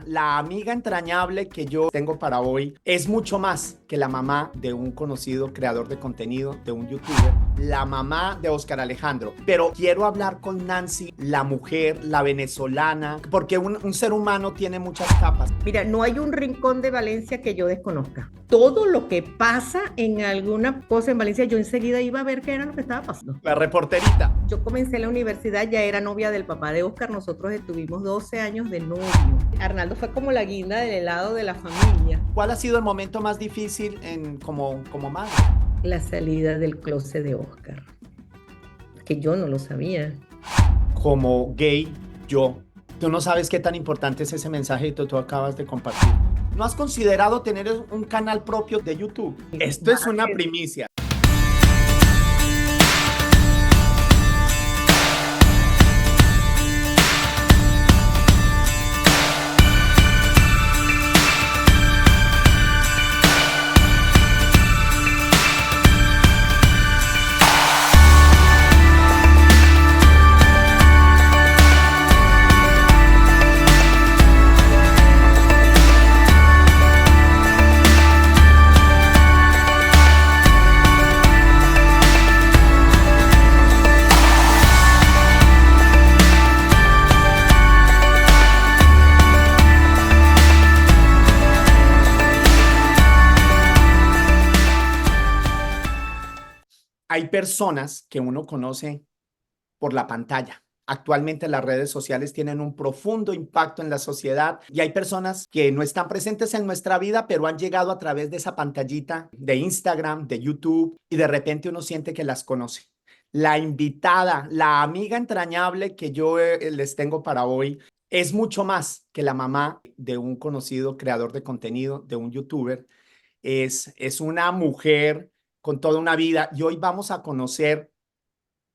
La amiga entrañable que yo tengo para hoy es mucho más que la mamá de un conocido creador de contenido, de un youtuber, la mamá de Óscar Alejandro. Pero quiero hablar con Nancy, la mujer, la venezolana, porque un ser humano tiene muchas capas. Mira, no hay un rincón de Valencia que yo desconozca. Todo lo que pasa en alguna cosa en Valencia, yo enseguida iba a ver qué era lo que estaba pasando. La reporterita. Yo comencé la universidad, ya era novia del papá de Óscar, nosotros estuvimos 12 años de novio. Arnaldo fue como la guinda del helado de la familia. ¿Cuál ha sido el momento más difícil como madre? La salida del closet de Óscar, que yo no lo sabía. Como gay, yo. Tú no sabes qué tan importante es ese mensaje que tú acabas de compartir. ¿No has considerado tener un canal propio de YouTube? Esto es una primicia. Hay personas que uno conoce por la pantalla. Actualmente las redes sociales tienen un profundo impacto en la sociedad y hay personas que no están presentes en nuestra vida, pero han llegado a través de esa pantallita de Instagram, de YouTube, y de repente uno siente que las conoce. La invitada, la amiga entrañable que yo les tengo para hoy es mucho más que la mamá de un conocido creador de contenido, de un youtuber. Es una mujer con toda una vida y hoy vamos a conocer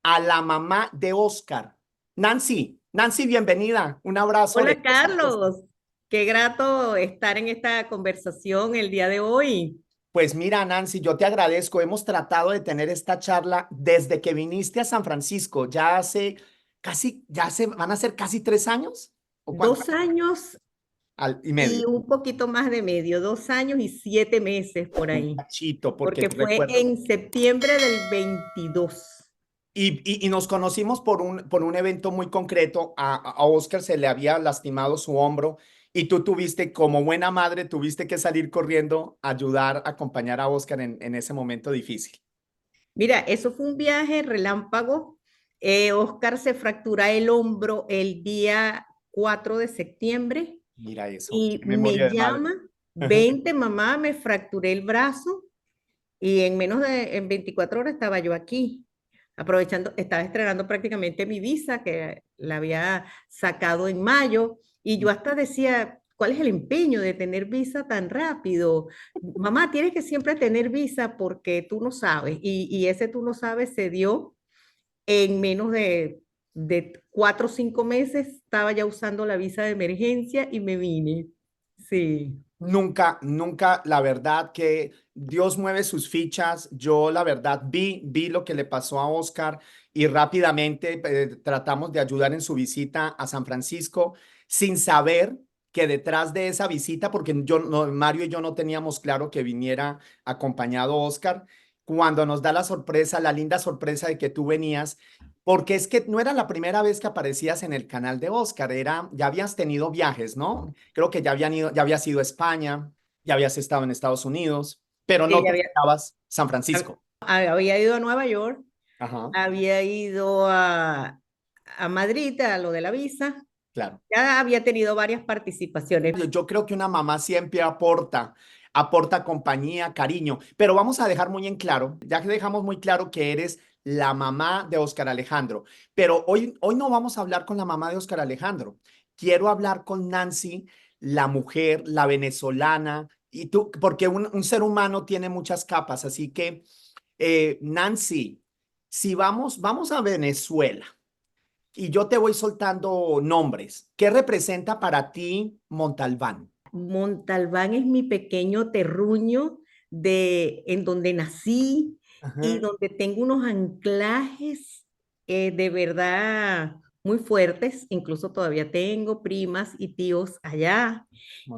a la mamá de Óscar. Nancy, bienvenida. Un abrazo de Hola besos. Carlos, qué grato estar en esta conversación el día de hoy. Pues mira, Nancy, yo te agradezco. Hemos tratado de tener esta charla desde que viniste a San Francisco. Van a ser casi 3 años. ¿O cuánto? 2 años Y medio. y un poquito más de medio, 2 años y 7 meses por Un ahí, cachito, porque porque yo fue recuerdo. en septiembre del 22. Y nos conocimos por un evento muy concreto. A Óscar se le había lastimado su hombro y tú tuviste, como buena madre, tuviste que salir corriendo a ayudar, a acompañar a Óscar en ese momento difícil. Mira, eso fue un viaje relámpago. Oscar se fractura el hombro el día 4 de septiembre Mira eso, y qué me memoria de madre. llama, 20 mamá, me fracturé el brazo y en 24 horas estaba yo aquí, aprovechando, estaba estrenando prácticamente mi visa que la había sacado en mayo y yo hasta decía, ¿cuál es el empeño de tener visa tan rápido? Mamá, tienes que siempre tener visa porque tú no sabes y ese tú no sabes se dio en menos de 4 o 5 meses, estaba ya usando la visa de emergencia y me vine. Sí. Nunca, la verdad que Dios mueve sus fichas. Yo, la verdad, vi lo que le pasó a Oscar y rápidamente tratamos de ayudar en su visita a San Francisco sin saber que detrás de esa visita, porque Mario y yo no teníamos claro que viniera acompañado Oscar, cuando nos da la sorpresa, la linda sorpresa de que tú venías. Porque es que no era la primera vez que aparecías en el canal de Oscar, ya habías tenido viajes, ¿no? Creo que ya habías ido a España, ya habías estado en Estados Unidos, pero no Ella te había, esperabas San Francisco. había ido a Nueva York, Ajá, había ido a Madrid a lo de la visa, claro. ya había tenido varias participaciones. Yo creo que una mamá siempre aporta compañía, cariño, pero vamos a dejar muy en claro, ya que dejamos muy claro que eres la mamá de Óscar Alejandro, pero hoy no vamos a hablar con la mamá de Óscar Alejandro. Quiero hablar con Nancy, la mujer, la venezolana, y tú, porque un ser humano tiene muchas capas, así que, Nancy, si vamos a Venezuela y yo te voy soltando nombres. ¿Qué representa para ti Montalbán? Montalbán es mi pequeño terruño en donde nací y Ajá. donde tengo unos anclajes de verdad. muy fuertes, incluso todavía tengo primas y tíos allá,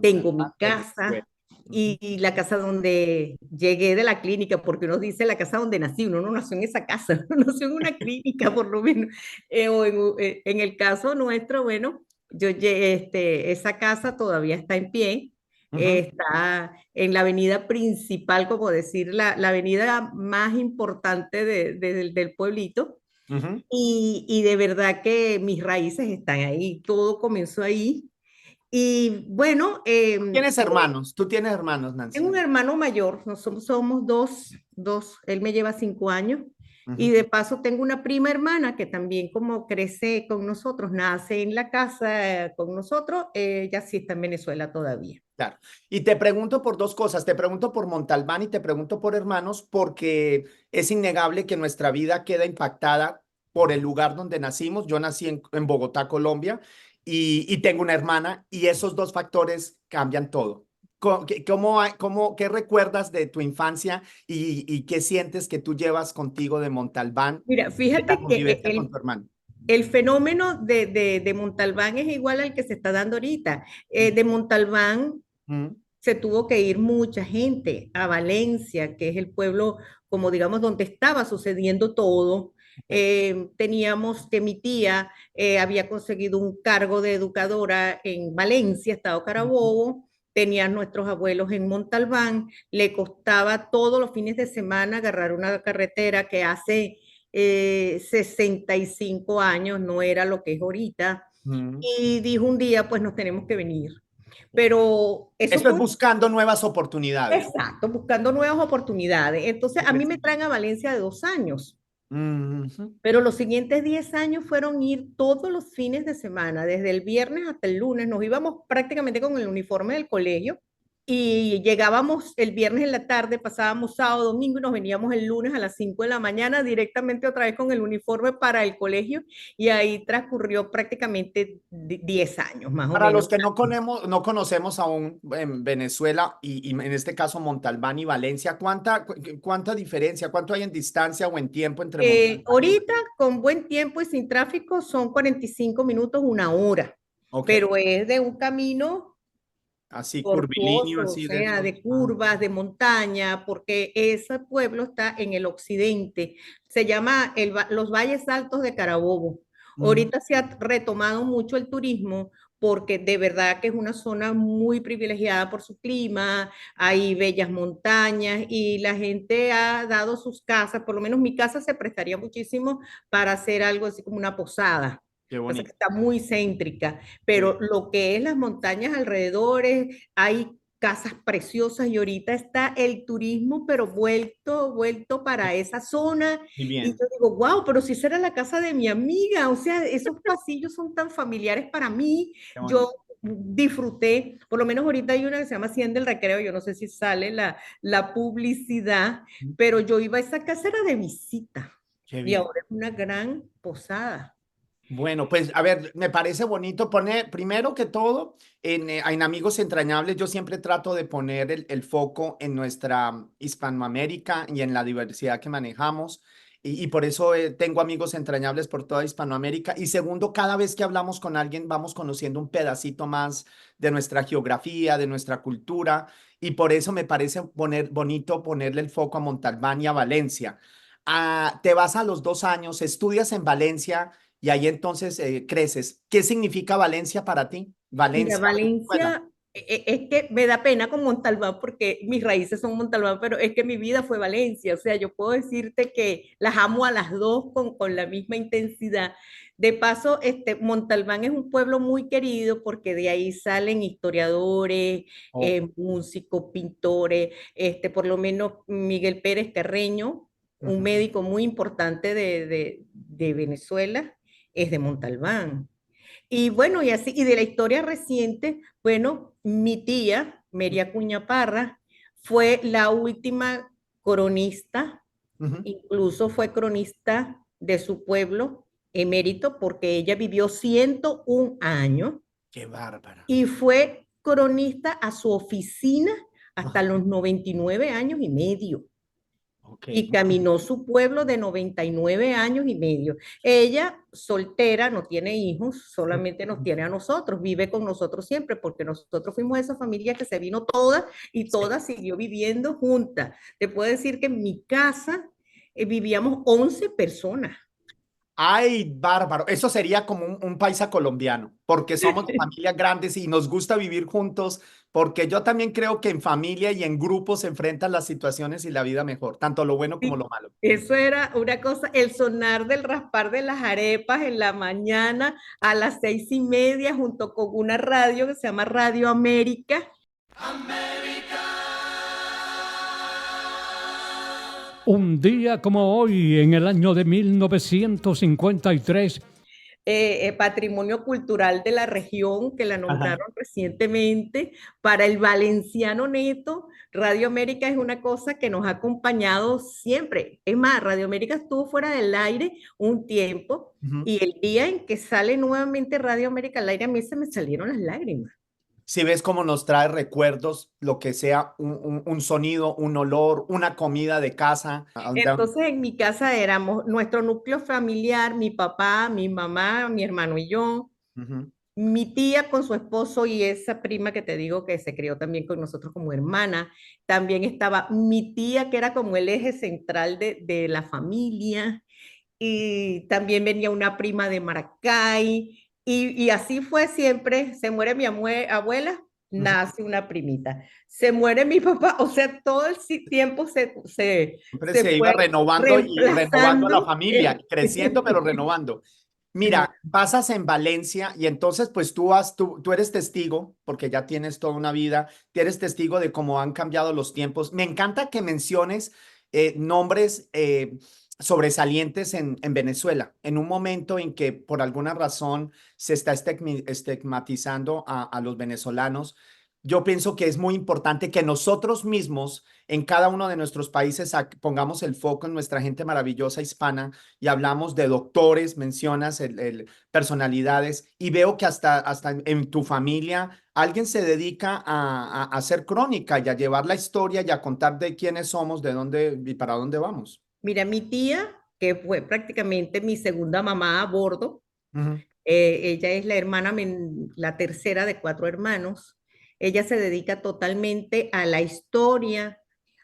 tengo mi Montalbán, Venezuela. casa. Ujú, Y la casa donde llegué de la clínica, porque uno dice la casa donde nací, uno no nació en esa casa, uno nació en una clínica por lo menos. En el caso nuestro, bueno, esa casa todavía está en pie, ujú, está en la avenida principal, como decir, la avenida más importante del pueblito. ujú. Y de verdad que mis raíces están ahí, todo comenzó ahí. Y bueno, ¿Tienes hermanos? ¿Tú tienes hermanos, tengo Nancy? un hermano mayor, somos dos, él me lleva 5 años. Y Ujú. de paso tengo una prima hermana que también como crece con nosotros, nace en la casa con nosotros, ella sí está en Venezuela todavía. Claro. Y te pregunto por dos cosas. Te pregunto por Montalbán y te pregunto por hermanos, porque es innegable que nuestra vida queda impactada por el lugar donde nacimos. Yo nací en Bogotá, Colombia, y tengo una hermana, y esos dos factores cambian todo. ¿Qué recuerdas de tu infancia y qué sientes que tú llevas contigo de Montalbán, Mira, de la fíjate que convivencia con tu hermano? el fenómeno de Montalbán es igual al que se está dando ahorita. Ujú, De Montalbán ujú, se tuvo que ir mucha gente a Valencia, que es el pueblo, como digamos, donde estaba sucediendo todo. ok, Teníamos que mi tía había conseguido un cargo de educadora en Valencia, Estado ujú, Carabobo. Tenía nuestros abuelos en Montalbán. Le costaba todos los fines de semana agarrar una carretera que hace 65 años no era lo que es ahorita. ujú. Y dijo un día, pues nos tenemos que venir. Pero eso Eso es fue buscando nuevas oportunidades. exacto, buscando nuevas oportunidades. Entonces, a mí me traen a Valencia de 2 años, Ujú. pero los siguientes 10 años fueron ir todos los fines de semana, desde el viernes hasta el lunes. Nos íbamos prácticamente con el uniforme del colegio y llegábamos el viernes en la tarde, pasábamos sábado, domingo y nos veníamos el lunes a las 5 de la mañana directamente otra vez con el uniforme para el colegio y ahí transcurrió prácticamente 10 años más o Para menos. los que no conocemos aún en Venezuela y en este caso Montalbán y Valencia, ¿cuánta diferencia, cuánto hay en distancia o en tiempo entre Montalbán y Ahorita, con buen tiempo y sin tráfico, son 45 minutos, 1 hora, Ok, pero es de un camino así curvilíneo, tortuoso, o así de sea, esos. de Ah, curvas, de montaña, porque ese pueblo está en el occidente. Se llama los Valles Altos de Carabobo. ujú, Ahorita se ha retomado mucho el turismo porque de verdad que es una zona muy privilegiada por su clima, hay bellas montañas y la gente ha dado sus casas, por lo menos mi casa se prestaría muchísimo para hacer algo así como una posada. qué Pasa que bonito, está muy céntrica, qué pero bien. lo que es las montañas alrededores, hay casas preciosas y ahorita está el turismo, pero vuelto para esa zona. Y Y bien, yo digo, wow, pero si esa era la casa de mi amiga, o sea, esos pasillos son tan familiares para mí. qué Yo bonito. disfruté, por lo menos ahorita hay una que se llama Cien del Recreo, yo no sé si sale la publicidad, pero yo iba a esa casa era de visita Qué y bien. ahora es una gran posada. Bueno, pues a ver, me parece bonito poner, primero que todo, en Amigos Entrañables, yo siempre trato de poner el foco en nuestra Hispanoamérica y en la diversidad que manejamos. Y por eso tengo amigos entrañables por toda Hispanoamérica. Y segundo, cada vez que hablamos con alguien, vamos conociendo un pedacito más de nuestra geografía, de nuestra cultura. Y por eso me parece bonito ponerle el foco a Montalbán y a Valencia. Ah, te vas a los 2 años, estudias en Valencia y ahí entonces creces. ¿Qué significa Valencia para ti? Mira, Valencia, Venezuela. Valencia, es que me da pena con Montalbán porque mis raíces son Montalbán, pero es que mi vida fue Valencia. O sea, yo puedo decirte que las amo a las dos con la misma intensidad. De paso, Montalbán es un pueblo muy querido porque de ahí salen historiadores, Oh, músicos, pintores, por lo menos Miguel Pérez Carreño, un ujú, médico muy importante de Venezuela, es de Montalbán. Y bueno, y así, y de la historia reciente, bueno, mi tía, María Cuña Parra, fue la última cronista, ujú. incluso fue cronista de su pueblo, emérito, porque ella vivió 101 años Qué bárbara. y fue cronista a su oficina hasta Ajá. los 99 años y medio. Ok. y caminó su pueblo de 99 años y medio. Ella, soltera, no tiene hijos, solamente nos tiene a nosotros, vive con nosotros siempre, porque nosotros fuimos esa familia que se vino toda y Sí. toda siguió viviendo junta. Te puedo decir que en mi casa vivíamos 11 personas. Ay, bárbaro. Eso sería como un paisa colombiano, porque somos de familias grandes y nos gusta vivir juntos, porque yo también creo que en familia y en grupo se enfrentan las situaciones y la vida mejor, tanto lo bueno como Sí, lo malo. eso era una cosa, el sonar del raspar de las arepas en la mañana a las 6:30, junto con una radio que se llama Radio América. Un día como hoy, en el año de 1953, Patrimonio cultural de la región, que la Ajá. nombraron recientemente. Para el valenciano neto, Radio América es una cosa que nos ha acompañado siempre. Es más, Radio América estuvo fuera del aire un tiempo Ujú. y el día en que sale nuevamente Radio América al aire, a mí se me salieron las lágrimas. Si ves cómo nos trae recuerdos, lo que sea un sonido, un olor, una comida de casa. Entonces, en mi casa éramos nuestro núcleo familiar, mi papá, mi mamá, mi hermano y yo, Ujú. mi tía con su esposo y esa prima que te digo que se crió también con nosotros como hermana. También estaba mi tía, que era como el eje central de la familia. Y también venía una prima de Maracay. Y así fue siempre. Se muere mi abuela, Ujú. nace una primita. Se muere mi papá, o sea, todo el tiempo Siempre se se iba fue renovando y renovando a la reemplazando. familia, creciendo pero renovando. Mira, pasas en Valencia y entonces pues tú eres testigo, porque ya tienes toda una vida, eres testigo de cómo han cambiado los tiempos. Me encanta que menciones nombres sobresalientes en Venezuela, en un momento en que por alguna razón se está estigmatizando a los venezolanos. Yo pienso que es muy importante que nosotros mismos en cada uno de nuestros países pongamos el foco en nuestra gente maravillosa hispana y hablamos de doctores, mencionas personalidades y veo que hasta en tu familia alguien se dedica a hacer crónica y a llevar la historia y a contar de quiénes somos, de dónde y para dónde vamos. Mira, mi tía, que fue prácticamente mi segunda mamá a bordo, Ujú. ella es la hermana, la tercera de cuatro hermanos. Ella se dedica totalmente a la historia,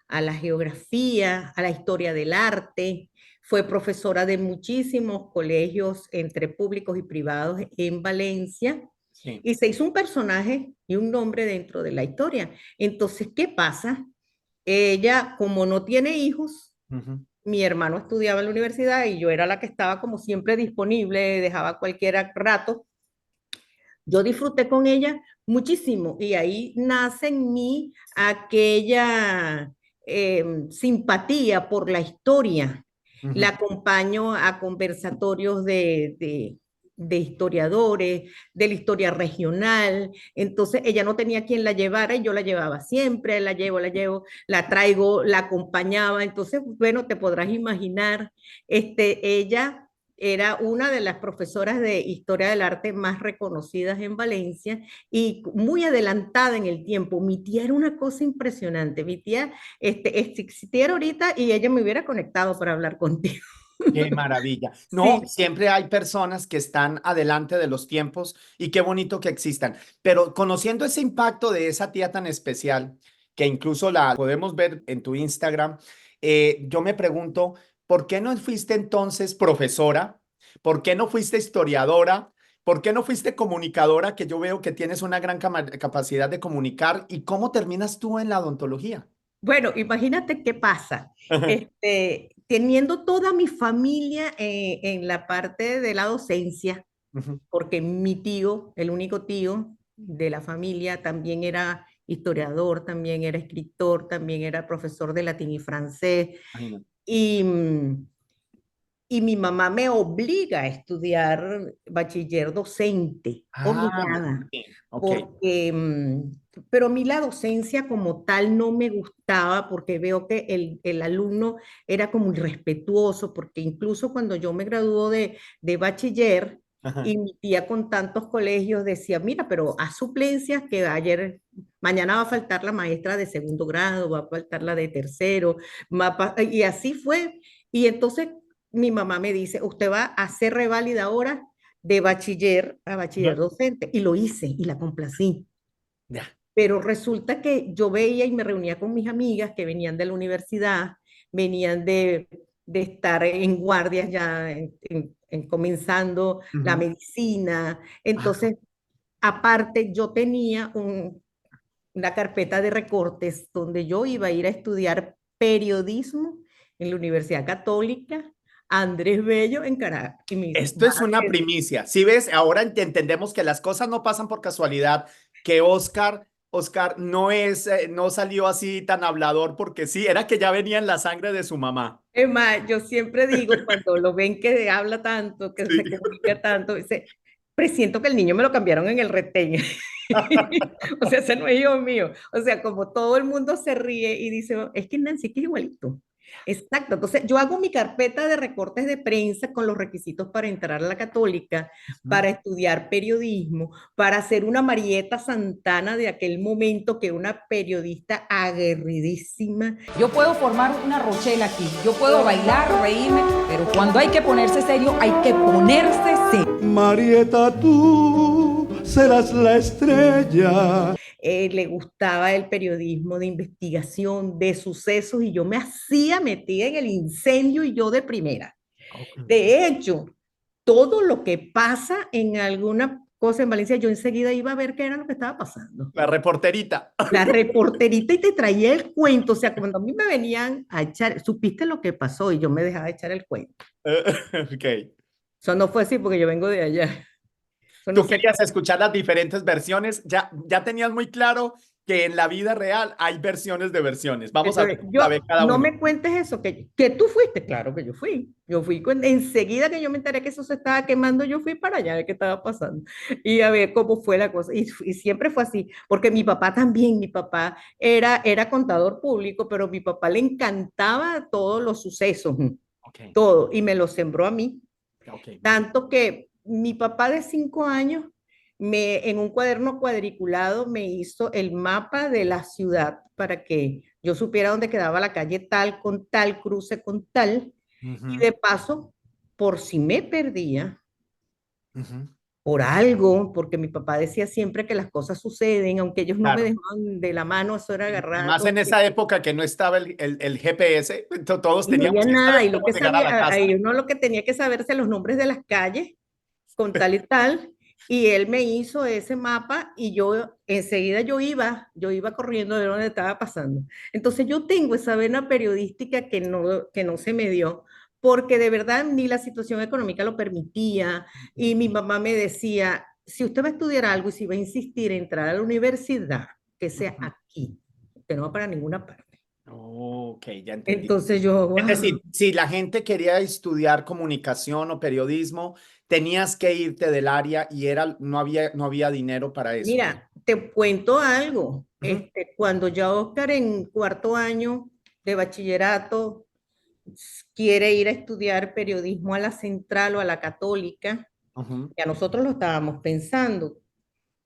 a la geografía, a la historia del arte. Fue profesora de muchísimos colegios entre públicos y privados en Valencia Sí. y se hizo un personaje y un nombre dentro de la historia. Entonces, ¿qué pasa? Ella, como no tiene hijos, Ujú. mi hermano estudiaba en la universidad y yo era la que estaba como siempre disponible, dejaba cualquier rato. Yo disfruté con ella muchísimo y ahí nace en mí aquella simpatía por la historia. La Ujú. acompaño a conversatorios de historiadores, de la historia regional. Entonces ella no tenía quien la llevara y yo la llevaba siempre, la llevo, la traigo, la acompañaba. Entonces, bueno, te podrás imaginar, ella era una de las profesoras de historia del arte más reconocidas en Valencia y muy adelantada en el tiempo. Mi tía era una cosa impresionante. Mi tía existiera ahorita y ella me hubiera conectado para hablar contigo. Qué maravilla. No, Sí. siempre hay personas que están adelante de los tiempos y qué bonito que existan. Pero conociendo ese impacto de esa tía tan especial, que incluso la podemos ver en tu Instagram, yo me pregunto, ¿por qué no fuiste entonces profesora? ¿Por qué no fuiste historiadora? ¿Por qué no fuiste comunicadora? Que yo veo que tienes una gran capacidad de comunicar. ¿Y cómo terminas tú en la odontología? Bueno, imagínate qué pasa. Teniendo toda mi familia en la parte de la docencia, Ujú. porque mi tío, el único tío de la familia, también era historiador, también era escritor, también era profesor de latín y francés. Imagínate. Y, y mi mamá me obliga a estudiar bachiller docente, Ah, muy obligada, bien. Ok. porque, pero a mí la docencia como tal no me gustaba porque veo que el alumno era como irrespetuoso, porque incluso cuando yo me graduó de bachiller, Ajá. y mi tía con tantos colegios decía, mira, pero haz suplencias que mañana va a faltar la maestra de segundo grado, va a faltar la de tercero, y así fue. Y entonces mi mamá me dice, usted va a hacer reválida ahora de bachiller a bachiller Ujú. docente. Y lo hice y la complací. Ya. Pero resulta que yo veía y me reunía con mis amigas que venían de la universidad, venían de estar en guardias ya comenzando la Ujú. medicina. Ajá. Entonces, aparte, yo tenía una carpeta de recortes donde yo iba a ir a estudiar periodismo en la Universidad Católica Andrés Bello en Caracas. Y me dice, Esto es una primicia. Si ves, ahora entendemos que las cosas no pasan por casualidad, que Oscar no salió así tan hablador porque sí, era que ya venía en la sangre de su mamá. es más, yo siempre digo, cuando lo ven que habla tanto, que Sí. se comunica tanto, dice, presiento que el niño me lo cambiaron en el retén. O sea, ese no es hijo mío. O sea, como todo el mundo se ríe y dice, es que Nancy que es igualito. Exacto. Entonces, yo hago mi carpeta de recortes de prensa con los requisitos para entrar a la Católica, Ujú. para estudiar periodismo, para ser una Marieta Santana de aquel momento, que una periodista aguerridísima. Yo puedo formar una rochela aquí, yo puedo bailar, reírme, pero cuando hay que ponerse serio, hay que ponerse serio. Marieta, tú serás la estrella. Le gustaba el periodismo de investigación, de sucesos, y yo me hacía metida en el incendio y yo de primera. Ok. De hecho, todo lo que pasa en alguna cosa en Valencia, yo enseguida iba a ver qué era lo que estaba pasando. La reporterita. La reporterita, y te traía el cuento, o sea, cuando a mí me venían a echar, supiste lo que pasó y yo me dejaba echar el cuento. Ok. Eso no fue así porque yo vengo de allá. Eso no Tú sé. querías escuchar las diferentes versiones. Ya tenías muy claro que en la vida real hay versiones de versiones. Vamos a ver, Entonces, a ver cada no uno. me cuentes eso, que tú fuiste, claro que yo fui. Yo fui, enseguida que yo me enteré que eso se estaba quemando, yo fui para allá a ver qué estaba pasando y a ver cómo fue la cosa. Y siempre fue así, porque mi papá también, mi papá era contador público, pero mi papá le encantaba todos los sucesos, Ok, todo, y me lo sembró a mí. ok, muy bien. Tanto que mi papá de 5 años, en un cuaderno cuadriculado, me hizo el mapa de la ciudad para que yo supiera dónde quedaba la calle tal, con tal, cruce con tal. Y Ujú, de paso, por si me perdía, ujú. por algo, porque mi papá decía siempre que las cosas suceden, aunque ellos no me Claro. dejaban de la mano, eso era Y agarrado. más en esa época que no estaba el GPS, todos Y no había teníamos que saber nada, y lo cómo que llegar a la sabía, casa. ahí uno lo que tenía que saberse los nombres de las calles con tal y tal, y él me hizo ese mapa y yo enseguida yo iba corriendo de donde estaba pasando. Entonces yo tengo esa vena periodística que no se me dio, porque de verdad ni la situación económica lo permitía, y mi mamá me decía, si usted va a estudiar algo y si va a insistir en entrar a la universidad, que sea Ujú. aquí, que no va para ninguna parte. Ok, ya entendí. Entonces yo, Es wow. decir, si la gente quería estudiar comunicación o periodismo, tenías que irte del área y no había dinero para eso. Mira, te cuento algo. Ujú, Cuando ya Oscar en cuarto año de bachillerato quiere ir a estudiar periodismo a la Central o a la Católica, ujú. ya nosotros lo estábamos pensando,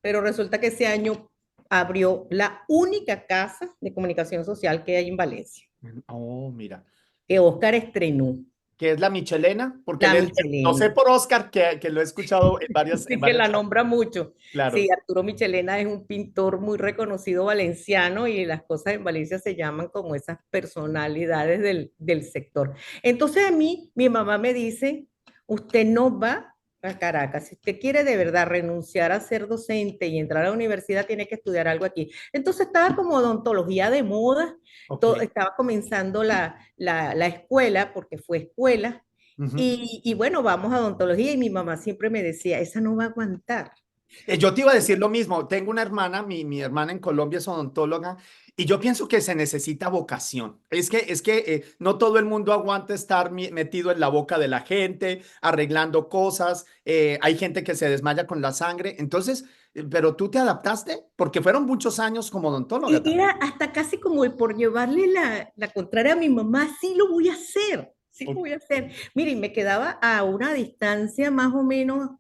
pero resulta que ese año abrió la única casa de comunicación social que hay en Valencia, Oh, mira. que Oscar estrenó, ¿Qué es la Michelena? Porque la lo sé Michelena. por Oscar, que lo he escuchado en varias, en Sí, que varias la charlas. nombra mucho. Sí, Claro. Arturo Michelena es un pintor muy reconocido valenciano, y las cosas en Valencia se llaman como esas personalidades del sector. Entonces a mí, mi mamá me dice, usted no va a Caracas. Si usted quiere de verdad renunciar a ser docente y entrar a la universidad, tiene que estudiar algo aquí. Entonces estaba como odontología de moda, Ok. estaba comenzando la escuela, porque fue escuela, Ujú. y bueno, vamos a odontología, y mi mamá siempre me decía, esa no va a aguantar. Yo te iba a decir lo mismo. Tengo una hermana, mi hermana en Colombia es odontóloga, y yo pienso que se necesita vocación. Es que no todo el mundo aguanta estar metido en la boca de la gente, arreglando cosas. Hay gente que se desmaya con la sangre. Entonces, pero tú te adaptaste porque fueron muchos años como odontóloga Y era también. hasta casi como por llevarle la contraria a mi mamá, sí lo voy a hacer, sí lo Ok. voy a hacer. Mire, y me quedaba a una distancia más o menos,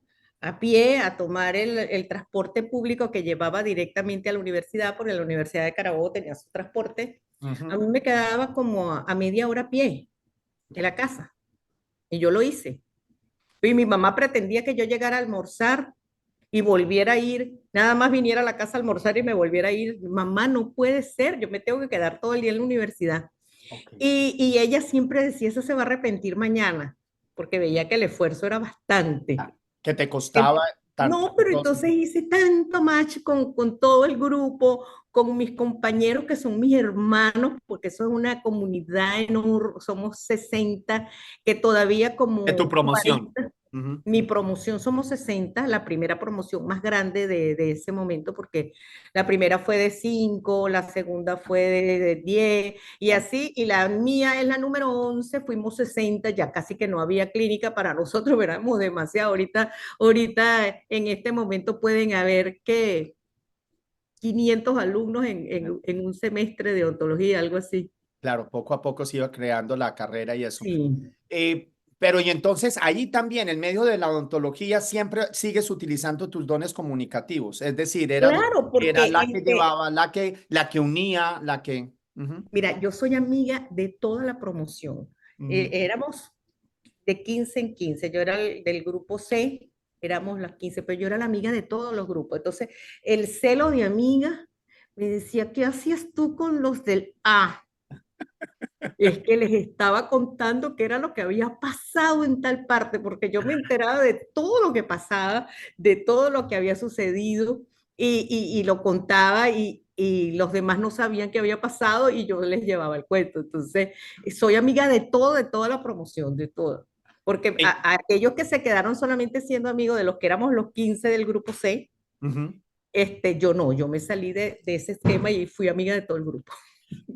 a pie a tomar el transporte público que llevaba directamente a la universidad, porque la Universidad de Carabobo tenía su transporte. A mí Ujú. me quedaba como a media hora a pie de la casa y yo lo hice. Y mi mamá pretendía que yo llegara a almorzar y volviera a ir, nada más viniera a la casa a almorzar y me volviera a ir. Mamá, no puede ser, yo me tengo que quedar todo el día en la universidad. Ok. Y ella siempre decía, eso se va a arrepentir mañana, porque veía que el esfuerzo era bastante. Ah, que te costaba En- tanto. No, pero entonces hice tanto match con todo el grupo, con mis compañeros que son mis hermanos, porque eso es una comunidad enorme, somos 60 que todavía De tu como promoción. 40. Ujú. Mi promoción somos 60, la primera promoción más grande de ese momento, porque la primera fue de 5, la segunda fue de 10, y así, y la mía es la número 11, fuimos 60, ya casi que no había clínica para nosotros, éramos demasiado. Ahorita en este momento pueden haber que 500 alumnos en un semestre de odontología, algo así. Claro, poco a poco se iba creando la carrera y eso. Sí. Pero y entonces ahí también, en medio de la odontología, siempre sigues utilizando tus dones comunicativos. Es decir, Claro, era porque la que llevaba, la que unía, la que... Ujú, mira, yo soy amiga de toda la promoción. ujú. Éramos de 15 en 15. Yo era del grupo C, éramos las 15, pero yo era la amiga de todos los grupos. Entonces, el celo de amiga me decía, ¿qué hacías tú con los del A? Es que les estaba contando qué era lo que había pasado en tal parte, porque yo me enteraba de todo lo que pasaba, de todo lo que había sucedido, y lo contaba, y los demás no sabían qué había pasado, y yo les llevaba el cuento. Entonces, soy amiga de todo, de toda la promoción, de todo. Porque Eh, a aquellos que se quedaron solamente siendo amigos de los que éramos los 15 del grupo C, ujú. yo no, yo me salí de ese esquema y fui amiga de todo el grupo.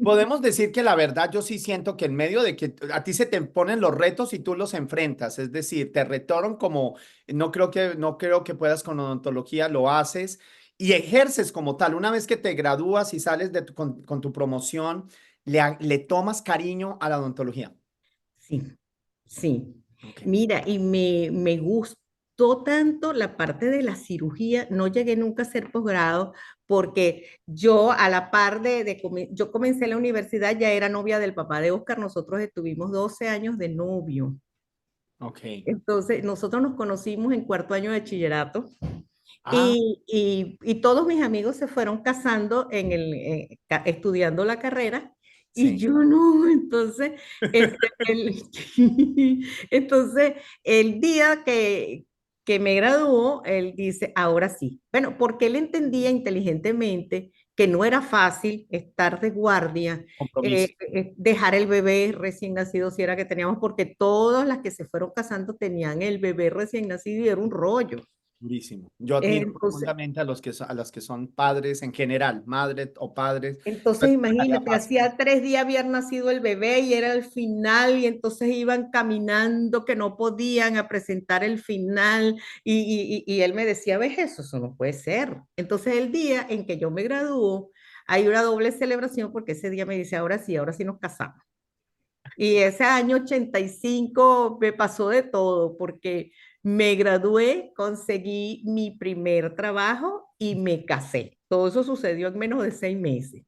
Podemos decir que la verdad yo sí siento que en medio de que a ti se te ponen los retos y tú los enfrentas, es decir, te retoron como no creo que puedas con odontología, lo haces y ejerces como tal. Una vez que te gradúas y sales con tu promoción, le tomas cariño a la odontología. Sí, sí. Ok. Mira, y me gustó tanto la parte de la cirugía, no llegué nunca a hacer posgrado, porque yo a la par yo comencé la universidad, ya era novia del papá de Oscar, nosotros estuvimos 12 años de novio. Ok. Entonces, nosotros nos conocimos en cuarto año de bachillerato. Ah, Y todos mis amigos se fueron casando estudiando la carrera y sí. yo no. Entonces, entonces el día que me graduó, él dice, ahora sí. Bueno, porque él entendía inteligentemente que no era fácil estar de guardia, Compromiso. dejar el bebé recién nacido, si era que teníamos, porque todas las que se fueron casando tenían el bebé recién nacido y era un rollo. Durísimo. Yo admiro Entonces, profundamente a los que son padres en general, madre o padres. No entonces es una tarea imagínate, fácil. hacía 3 días había nacido el bebé y era el final y entonces iban caminando que no podían a presentar el final y él me decía, ves eso no puede ser. Entonces el día en que yo me gradúo, hay una doble celebración porque ese día me dice, ahora sí nos casamos. Y ese año 85 me pasó de todo porque me gradué, conseguí mi primer trabajo y me casé. Todo eso sucedió en menos de 6 meses.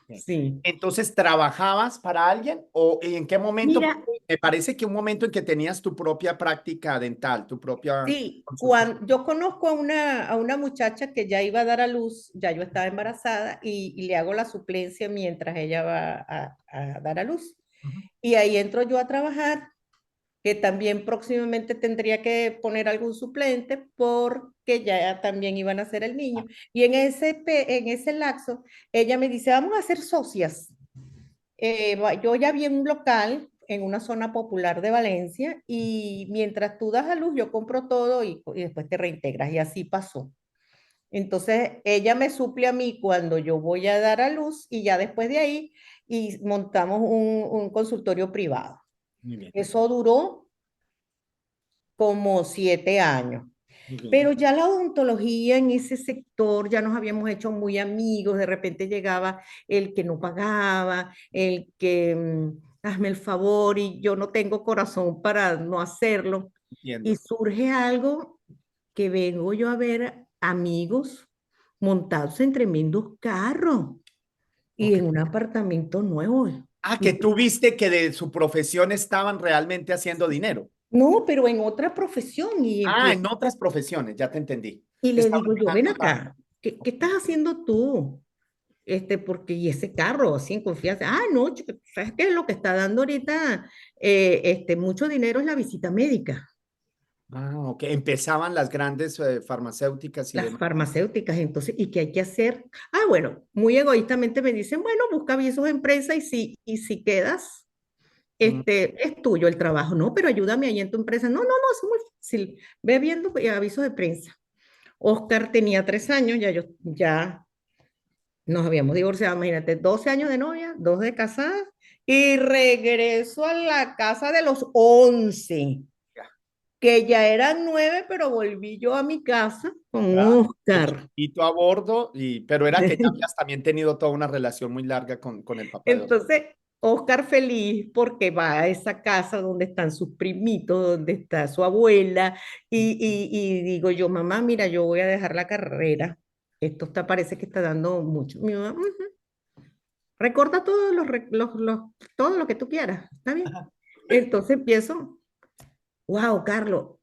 Ok. Sí. Entonces, ¿trabajabas para alguien o en qué momento? Mira, Porque me parece que un momento en que tenías tu propia práctica dental, tu propia sí, consulta. cuando yo conozco a una muchacha que ya iba a dar a luz, ya yo estaba embarazada y le hago la suplencia mientras ella va a dar a luz. Ujú. Y ahí entro yo a trabajar, que también próximamente tendría que poner algún suplente porque ya también iban a hacer el niño. Y en ese lapso, ella me dice, vamos a ser socias. Yo ya vi un local en una zona popular de Valencia y mientras tú das a luz, yo compro todo y después te reintegras. Y así pasó. Entonces, ella me suple a mí cuando yo voy a dar a luz y ya después de ahí y montamos un consultorio privado. Muy bien. Eso duró como 7 años. Muy bien. Pero ya la odontología en ese sector ya nos habíamos hecho muy amigos, de repente llegaba el que no pagaba, el que hazme el favor y yo no tengo corazón para no hacerlo. Y Entiendo. surge algo que vengo yo a ver amigos montados en tremendos carros y Ok. en un apartamento nuevo. Ah, que tú viste que de su profesión estaban realmente haciendo dinero. No, pero en otra profesión y Ah, en empiezo otras profesiones, ya te entendí. y le Estaban digo yo, ven ganando rápido. acá, ¿qué estás haciendo tú? Porque, y ese carro, así en confianza, ah, no, chico, ¿sabes qué? Lo que está dando ahorita mucho dinero es la visita médica, Ah, ok. Empezaban las grandes farmacéuticas y las demás. farmacéuticas, entonces, ¿y qué hay que hacer? Ah, bueno, muy egoístamente me dicen, bueno, busca avisos en prensa y si quedas, Mm. es tuyo el trabajo, no, pero ayúdame ahí en tu empresa, no, no, no, es muy fácil, ve viendo avisos de prensa. Oscar tenía 3 años, ya nos habíamos divorciado, imagínate, 12 años de novia, 2 de casada, y regreso a la casa de los 11, Ya, que ya eran 9, pero volví yo a mi casa con ya. El Oscar. chiquito a bordo, pero era que ya habías también tenido toda una relación muy larga con el papá de Oscar. Entonces, Oscar feliz porque va a esa casa donde están sus primitos, donde está su abuela, y digo yo, mamá, mira, yo voy a dejar la carrera. Parece que está dando mucho. Mi mamá, "Ujú, recorta todos todo lo que tú quieras, ¿está bien?" Entonces empiezo, wow, Carlos,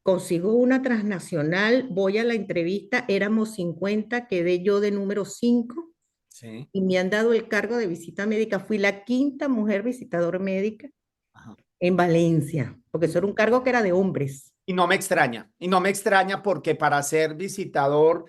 consigo una transnacional, voy a la entrevista, éramos 50, quedé yo de número 5 Sí. y me han dado el cargo de visita médica. Fui la quinta mujer visitadora médica Ajá. en Valencia, porque eso era un cargo que era de hombres. Y no me extraña porque para ser visitador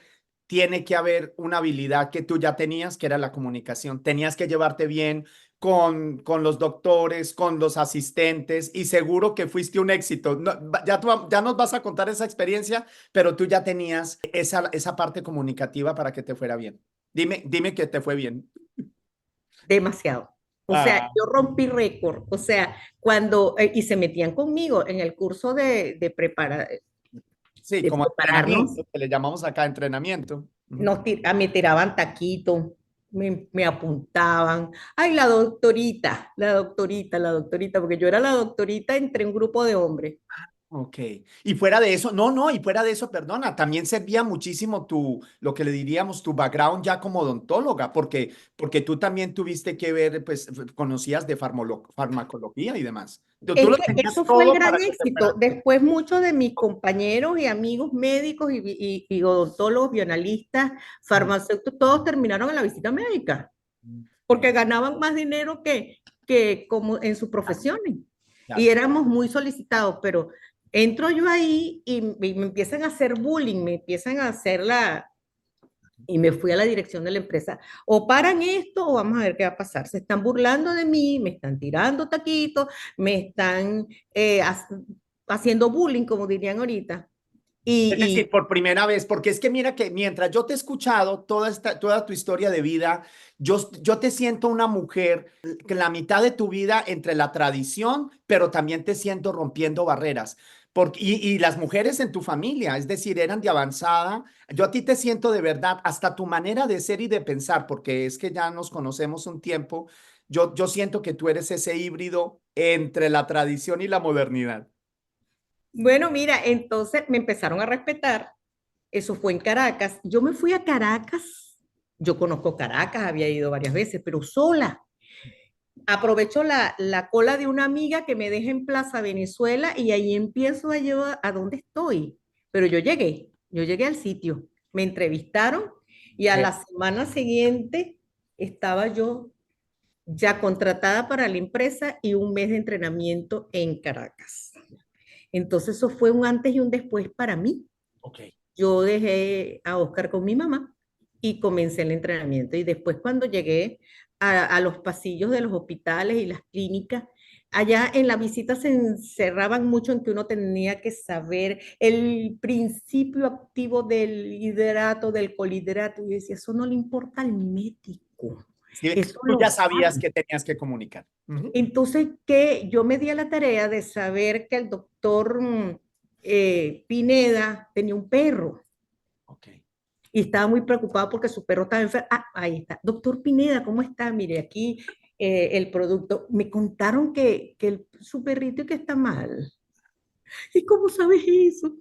tiene que haber una habilidad que tú ya tenías, que era la comunicación. Tenías que llevarte bien con los doctores, con los asistentes y seguro que fuiste un éxito. Ya nos vas a contar esa experiencia, pero tú ya tenías esa parte comunicativa para que te fuera bien. Dime que te fue bien. Demasiado. O sea, Ah, yo rompí récord. O sea, y se metían conmigo en el curso sí, de como prepararnos. entrenamiento, que le llamamos acá entrenamiento. Ujú. Me tiraban taquitos, me apuntaban. Ay, la doctorita, porque yo era la doctorita entre un grupo de hombres. Ok. Y fuera de eso, no, y fuera de eso, perdona, también servía muchísimo lo que le diríamos, tu background ya como odontóloga, porque tú también tuviste que ver, pues, conocías de farmacología y demás. Tú Es lo que tenías eso fue el todo gran para que te fuera éxito. Después muchos de mis compañeros y amigos médicos y odontólogos, bioanalistas, bien. farmacéuticos, todos terminaron en la visita médica, Mm. porque ganaban más dinero que como en sus profesiones. Y Claro. éramos muy solicitados, pero entro yo ahí y me empiezan a hacer bullying, me empiezan a hacer y me fui a la dirección de la empresa. O paran esto o vamos a ver qué va a pasar. Se están burlando de mí, me están tirando taquitos, me están haciendo bullying, como dirían ahorita. Es Y, decir, por primera vez, porque es que mira que mientras yo te he escuchado toda tu historia de vida, yo te siento una mujer que la mitad de tu vida entre la tradición, pero también te siento rompiendo barreras. Y las mujeres en tu familia, es decir, eran de avanzada. Yo a ti te siento de verdad, hasta tu manera de ser y de pensar, porque es que ya nos conocemos un tiempo, yo siento que tú eres ese híbrido entre la tradición y la modernidad. bueno, mira, entonces me empezaron a respetar. Eso fue en Caracas. Yo me fui a Caracas. Yo conozco Caracas, había ido varias veces, pero sola. Aprovecho la cola de una amiga que me deja en Plaza Venezuela y ahí empiezo a llevar a dónde estoy. Pero yo llegué al sitio, me entrevistaron y a la semana siguiente estaba yo ya contratada para la empresa y un mes de entrenamiento en Caracas. Entonces eso fue un antes y un después para mí. Ok. Yo dejé a Oscar con mi mamá y comencé el entrenamiento. Y después cuando llegué a los pasillos de los hospitales y las clínicas, allá en la visita se encerraban mucho en que uno tenía que saber el principio activo del hidrato, del colhidrato. Y yo decía, eso no le importa al médico, Sí, eso tú lo ya sabías sabe. que tenías que comunicar. Ujú. Entonces, que yo me di a la tarea de saber que el doctor Pineda tenía un perro Ok. y estaba muy preocupado porque su perro estaba enfermo. Ah, ahí está. Doctor Pineda, ¿cómo está? Mire, aquí el producto. Me contaron que su perrito y que está mal. ¿Y cómo sabes eso?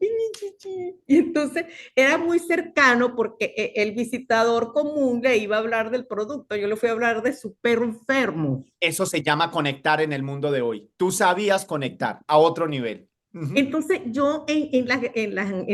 Y entonces era muy cercano porque el visitador común le iba a hablar del producto, yo le fui a hablar de su perro enfermo. Eso se llama conectar en el mundo de hoy. Tú sabías conectar a otro nivel. Ujú. Entonces yo en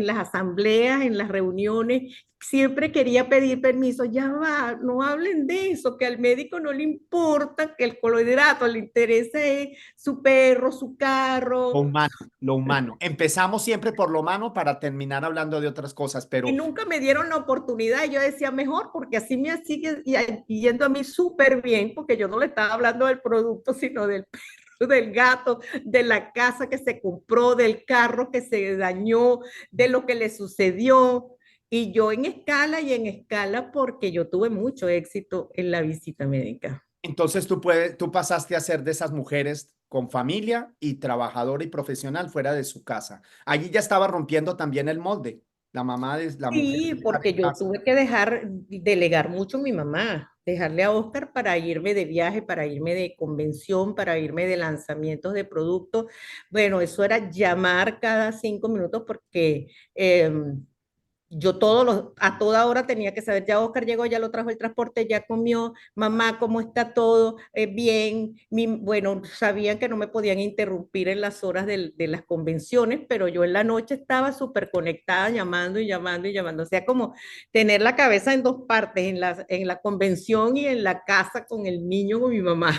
las asambleas, en las reuniones, siempre quería pedir permiso, ya va, no hablen de eso, que al médico no le importa, que el carbohidrato le interesa es su perro, su Lo carro. humano, lo humano. Empezamos siempre por lo humano para terminar hablando de otras cosas, Y pero nunca me dieron la oportunidad. Y yo decía, mejor, porque así me sigue yendo a mí súper bien, porque yo no le estaba hablando del producto, sino del perro, del gato, de la casa que se compró, del carro que se dañó, de lo que le sucedió. Y yo en escala y en escala, porque yo tuve mucho éxito en la visita médica. entonces tú pasaste a ser de esas mujeres con familia y trabajadora y profesional fuera de su casa. Allí ya estaba rompiendo también el molde, la mamá de la mujer Sí, de la porque yo casa. tuve que delegar mucho a mi mamá, dejarle a Oscar para irme de viaje, para irme de convención, para irme de lanzamientos de productos. Bueno, eso era llamar cada 5 minutos porque yo a toda hora tenía que saber, ya Oscar llegó, ya lo trajo el transporte, ya comió, mamá, ¿cómo está todo? Bien, bueno, sabían que no me podían interrumpir en las horas de las convenciones, pero yo en la noche estaba súper conectada, llamando y llamando y llamando, o sea, como tener la cabeza en dos partes, en la convención y en la casa con el niño, con mi mamá.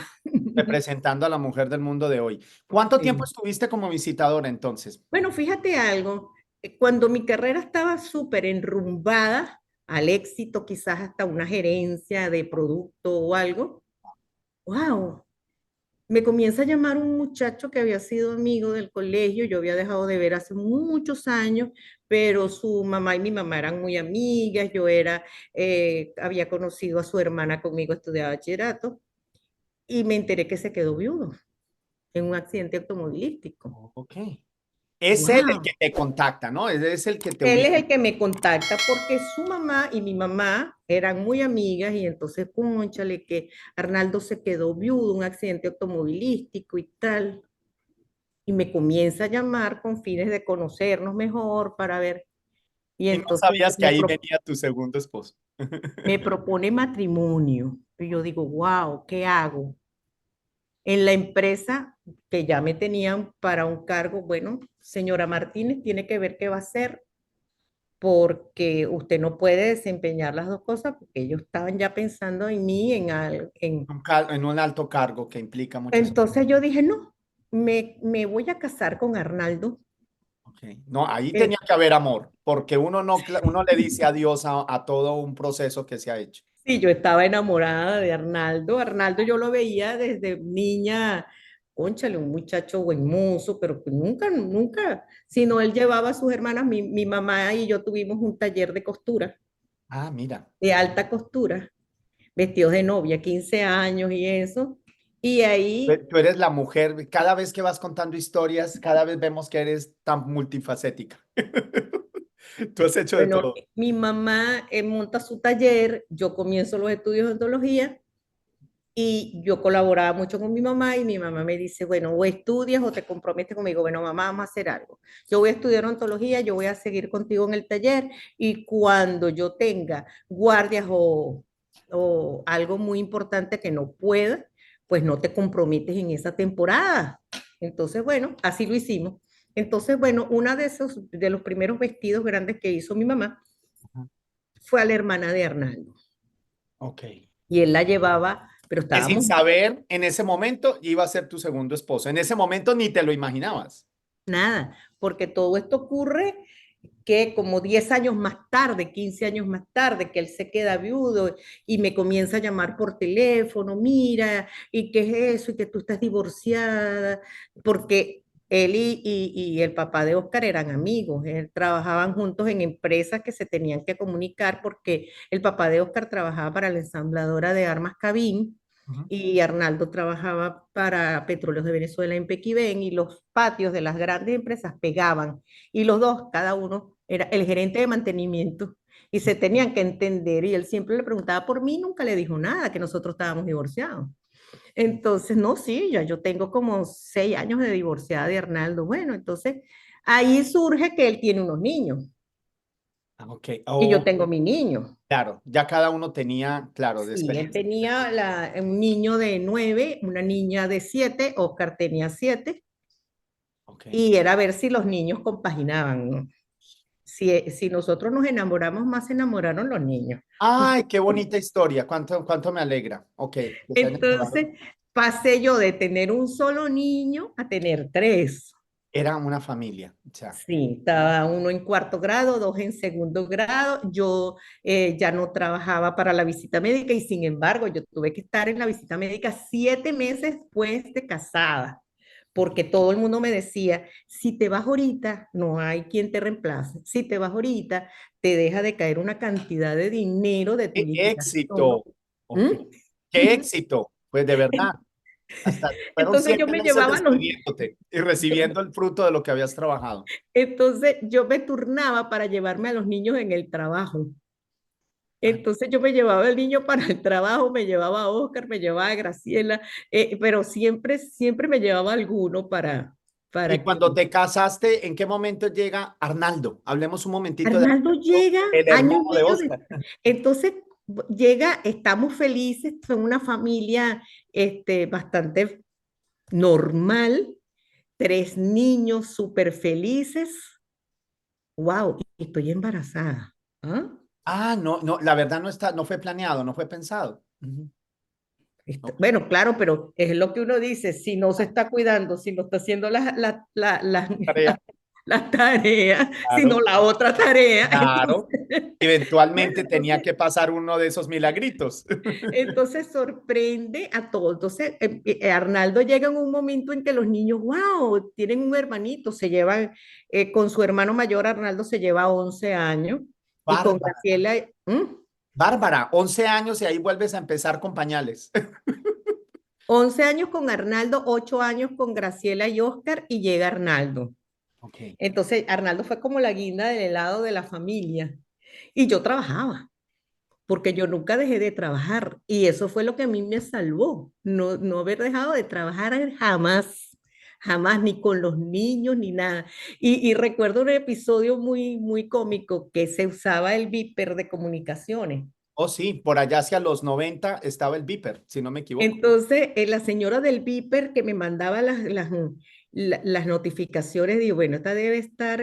Representando a la mujer del mundo de hoy. ¿Cuánto tiempo Sí. estuviste como visitadora entonces? Bueno, fíjate algo, cuando mi carrera estaba súper enrumbada al éxito, quizás hasta una gerencia de producto o algo, wow, me comienza a llamar un muchacho que había sido amigo del colegio, yo había dejado de ver hace muchos años, pero su mamá y mi mamá eran muy amigas, había conocido a su hermana conmigo, estudiaba bachillerato, y me enteré que se quedó viudo en un accidente automovilístico. Ok. Es él el que Wow. te contacta, ¿no? Es el que te Él es ubica. el que me contacta porque su mamá y mi mamá eran muy amigas y entonces, cónchale, que Arnaldo se quedó viudo, un accidente automovilístico y tal. Y me comienza a llamar con fines de conocernos mejor para ver. Y Y no entonces sabías que ahí venía tu segundo esposo. me propone matrimonio. Y yo digo, wow, ¿qué hago? En la empresa que ya me tenían para un cargo, bueno, señora Martínez tiene que ver qué va a hacer porque usted no puede desempeñar las dos cosas, porque ellos estaban ya pensando en mí, En un alto cargo que implica muchas cosas. Entonces yo dije, no, me voy a casar con Arnaldo. Ok. No, ahí tenía Eh, que haber amor, porque uno no, uno le dice adiós a todo un proceso que se ha hecho. sí, yo estaba enamorada de Arnaldo. Arnaldo yo lo veía desde niña, cónchale, un muchacho buen mozo, pero que nunca, nunca, sino él llevaba a sus hermanas, mi mamá y yo tuvimos un taller de costura, Ah, mira. de alta costura, vestidos de novia, 15 años y eso. Y ahí, Tú eres la mujer, cada vez que vas contando historias, cada vez vemos que eres tan multifacética. Tú has hecho de bueno, todo. mi mamá monta su taller, yo comienzo los estudios de ontología y yo colaboraba mucho con mi mamá y mi mamá me dice, bueno, o estudias o te comprometes conmigo. Bueno, mamá, vamos a hacer algo. Yo voy a estudiar ontología, yo voy a seguir contigo en el taller y cuando yo tenga guardias o algo muy importante que no pueda, pues no te comprometes en esa temporada. Entonces, bueno, así lo hicimos. Entonces, bueno, de los primeros vestidos grandes que hizo mi mamá Ujú. fue a la hermana de Arnaldo. Ok. Y él la llevaba, pero Que sin estábamos saber, en ese momento iba a ser tu segundo esposo. En ese momento ni te lo imaginabas. nada, porque todo esto ocurre que como 10 años más tarde, 15 años más tarde, que él se queda viudo y me comienza a llamar por teléfono, mira, ¿y qué es eso? Y que tú estás divorciada, porque él y el papá de Oscar eran amigos, trabajaban juntos en empresas que se tenían que comunicar porque el papá de Oscar trabajaba para la ensambladora de armas Cabín Ujú. y Arnaldo trabajaba para Petróleos de Venezuela en Pequibén y los patios de las grandes empresas pegaban y los dos, cada uno era el gerente de mantenimiento y se tenían que entender y él siempre le preguntaba por mí, nunca le dijo nada, que nosotros estábamos divorciados. Entonces, no, sí, ya yo tengo como 6 años de divorciada de Arnaldo. Bueno, entonces ahí surge que él tiene unos niños Ok, y yo oh, tengo mi niño. claro, ya cada uno tenía, claro, de Sí, él experiencia. tenía un niño de 9, una niña de 7, Oscar tenía 7, Ok. y era ver si los niños compaginaban, ¿no? Si nosotros nos enamoramos más, se enamoraron los niños. Ay, qué bonita historia, cuánto me alegra. Ok, que se hayan llevado. Entonces pasé yo de tener un solo niño a tener tres. Era una familia, o sea, Sí, ¿no? estaba uno en cuarto grado, dos en segundo grado. Yo ya no trabajaba para la visita médica y sin embargo yo tuve que estar en la visita médica 7 meses después de casada, porque todo el mundo me decía, si te vas ahorita, no hay quien te reemplace. Si te vas ahorita, te deja de caer una cantidad de dinero de tu ¡Qué liquidación. éxito! Ok, ¿Mm? qué éxito, pues de verdad, hasta fueron Entonces yo siete me meses llevaba los, despidiéndote y recibiendo el fruto de lo que habías trabajado. entonces yo me turnaba para llevarme a los niños en el trabajo. Ay, Entonces yo me llevaba el niño para el trabajo, me llevaba a Oscar, me llevaba a Graciela, pero siempre, siempre me llevaba alguno y para que... cuando te casaste, ¿en qué momento llega Arnaldo? Hablemos un momentito de Arnaldo Arnaldo, llega el año y hermano de medio Oscar. después. Entonces llega, estamos felices, son una familia bastante normal, tres niños súper felices. ¡Wow! Estoy embarazada. ¿Ah? Ah, no, no, la verdad no está, no fue planeado, no fue pensado. Ujú. Ok. Bueno, claro, pero es lo que uno dice, si no se está cuidando, si no está haciendo Tarea, la tarea, sino claro, la otra tarea, entonces, claro. Eventualmente bueno, tenía que pasar uno de esos milagritos. entonces sorprende a todos. Entonces, Arnaldo llega en un momento en que los niños, wow, tienen un hermanito, se llevan, con su hermano mayor, Arnaldo se lleva 11 años, y con Bárbara, Graciela, Bárbara, 11 años y ahí vuelves a empezar con pañales. 11 años con Arnaldo, 8 años con Graciela y Oscar, y llega Arnaldo. Ok. Entonces, Arnaldo fue como la guinda del helado de la familia. Y yo trabajaba, porque yo nunca dejé de trabajar. Y eso fue lo que a mí me salvó, no, no haber dejado de trabajar jamás, jamás, ni con los niños, ni nada. Y recuerdo un episodio muy, muy cómico que se usaba el viper de comunicaciones. Oh, sí, por allá hacia los 90 estaba el Viper, si no me equivoco. Entonces, la señora del Viper que me mandaba las notificaciones, digo, bueno, esta debe estar